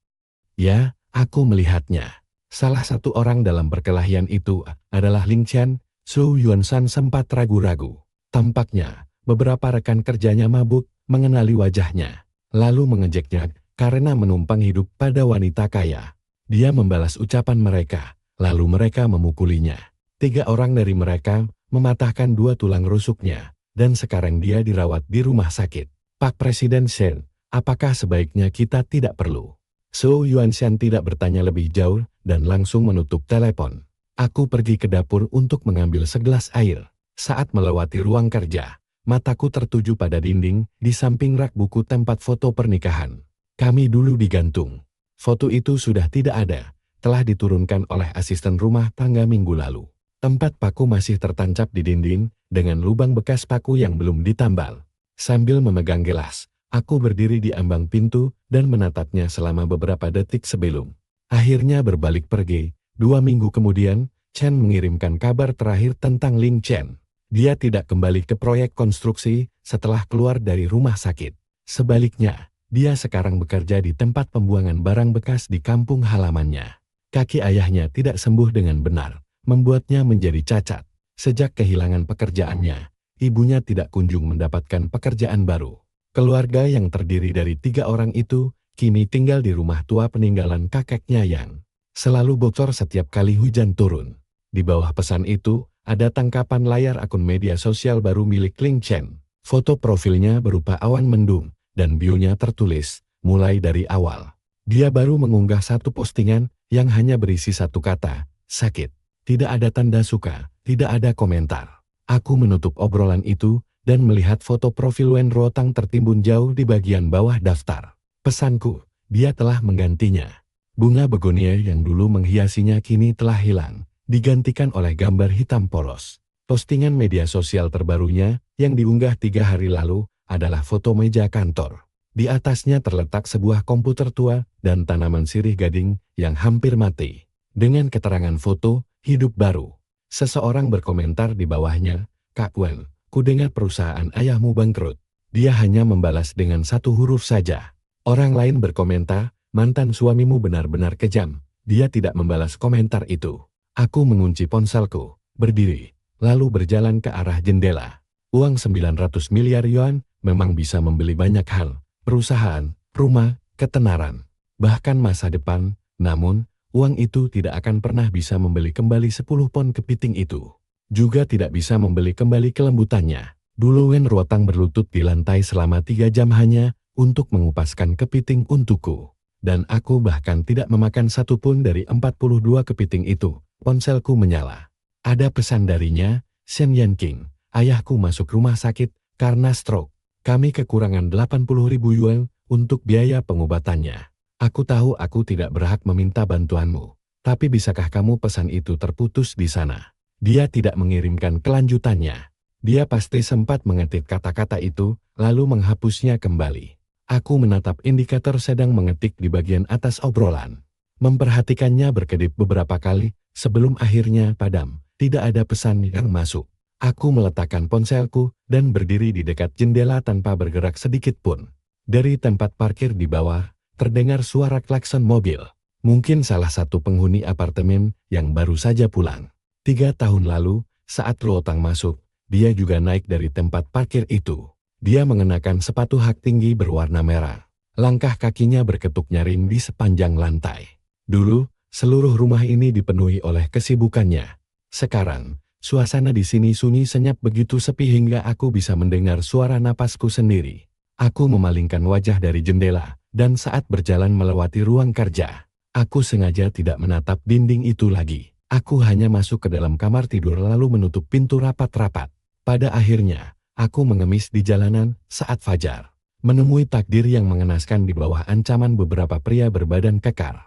Ya, aku melihatnya. Salah satu orang dalam perkelahian itu adalah Ling Chen. Zhou Yuanshan sempat ragu-ragu. Tampaknya, beberapa rekan kerjanya mabuk mengenali wajahnya. Lalu mengejeknya karena menumpang hidup pada wanita kaya. Dia membalas ucapan mereka, lalu mereka memukulinya. 3 orang dari mereka mematahkan 2 tulang rusuknya. Dan sekarang dia dirawat di rumah sakit. Pak Presiden Shen, apakah sebaiknya kita tidak perlu? Zhou Yuanshan tidak bertanya lebih jauh dan langsung menutup telepon. Aku pergi ke dapur untuk mengambil segelas air. Saat melewati ruang kerja, mataku tertuju pada dinding di samping rak buku tempat foto pernikahan. Kami dulu digantung. Foto itu sudah tidak ada, telah diturunkan oleh asisten rumah tangga minggu lalu. Tempat paku masih tertancap di dinding, dengan lubang bekas paku yang belum ditambal. Sambil memegang gelas, aku berdiri di ambang pintu dan menatapnya selama beberapa detik sebelum akhirnya berbalik pergi. 2 minggu kemudian, Chen mengirimkan kabar terakhir tentang Ling Chen. Dia tidak kembali ke proyek konstruksi setelah keluar dari rumah sakit. Sebaliknya, dia sekarang bekerja di tempat pembuangan barang bekas di kampung halamannya. Kaki ayahnya tidak sembuh dengan benar, membuatnya menjadi cacat. Sejak kehilangan pekerjaannya, ibunya tidak kunjung mendapatkan pekerjaan baru. Keluarga yang terdiri dari 3 orang itu, kini tinggal di rumah tua peninggalan kakeknya yang selalu bocor setiap kali hujan turun. Di bawah pesan itu, ada tangkapan layar akun media sosial baru milik Ling Chen. Foto profilnya berupa awan mendung, dan bio-nya tertulis, mulai dari awal. Dia baru mengunggah 1 postingan yang hanya berisi 1 kata, sakit. Tidak ada tanda suka, tidak ada komentar. Aku menutup obrolan itu dan melihat foto profil Wen Ruotang tertimbun jauh di bagian bawah daftar. Pesanku, dia telah menggantinya. Bunga begonia yang dulu menghiasinya kini telah hilang, digantikan oleh gambar hitam polos. Postingan media sosial terbarunya yang diunggah 3 hari lalu adalah foto meja kantor. Di atasnya terletak sebuah komputer tua dan tanaman sirih gading yang hampir mati. Dengan keterangan foto, hidup baru. Seseorang berkomentar di bawahnya, Kak Wen, ku dengar perusahaan ayahmu bangkrut. Dia hanya membalas dengan 1 huruf saja. Orang lain berkomentar, mantan suamimu benar-benar kejam. Dia tidak membalas komentar itu. Aku mengunci ponselku, berdiri, lalu berjalan ke arah jendela. Uang 900 miliar yuan memang bisa membeli banyak hal. Perusahaan, rumah, ketenaran, bahkan masa depan. Namun, uang itu tidak akan pernah bisa membeli kembali 10 pon kepiting itu. Juga tidak bisa membeli kembali kelembutannya. Dulu Wen Ruotang berlutut di lantai selama 3 jam hanya untuk mengupaskan kepiting untukku. Dan aku bahkan tidak memakan 1 pun dari 42 kepiting itu. Ponselku menyala. Ada pesan darinya, Shen Yanqing, ayahku masuk rumah sakit karena stroke. Kami kekurangan 80.000 yuan untuk biaya pengobatannya. Aku tahu aku tidak berhak meminta bantuanmu, tapi bisakah kamu pesan itu terputus di sana? Dia tidak mengirimkan kelanjutannya. Dia pasti sempat mengetik kata-kata itu, lalu menghapusnya kembali. Aku menatap indikator sedang mengetik di bagian atas obrolan. Memperhatikannya berkedip beberapa kali, sebelum akhirnya padam. Tidak ada pesan yang masuk. Aku meletakkan ponselku dan berdiri di dekat jendela tanpa bergerak sedikit pun. Dari tempat parkir di bawah, terdengar suara klakson mobil. Mungkin salah satu penghuni apartemen yang baru saja pulang. 3 tahun lalu, saat Ruotang masuk, dia juga naik dari tempat parkir itu. Dia mengenakan sepatu hak tinggi berwarna merah. Langkah kakinya berketuk nyaring di sepanjang lantai. Dulu, seluruh rumah ini dipenuhi oleh kesibukannya. Sekarang, suasana di sini sunyi senyap begitu sepi hingga aku bisa mendengar suara napasku sendiri. Aku memalingkan wajah dari jendela, dan saat berjalan melewati ruang kerja, aku sengaja tidak menatap dinding itu lagi. Aku hanya masuk ke dalam kamar tidur lalu menutup pintu rapat-rapat. Pada akhirnya, aku mengemis di jalanan saat fajar. Menemui takdir yang mengenaskan di bawah ancaman beberapa pria berbadan kekar.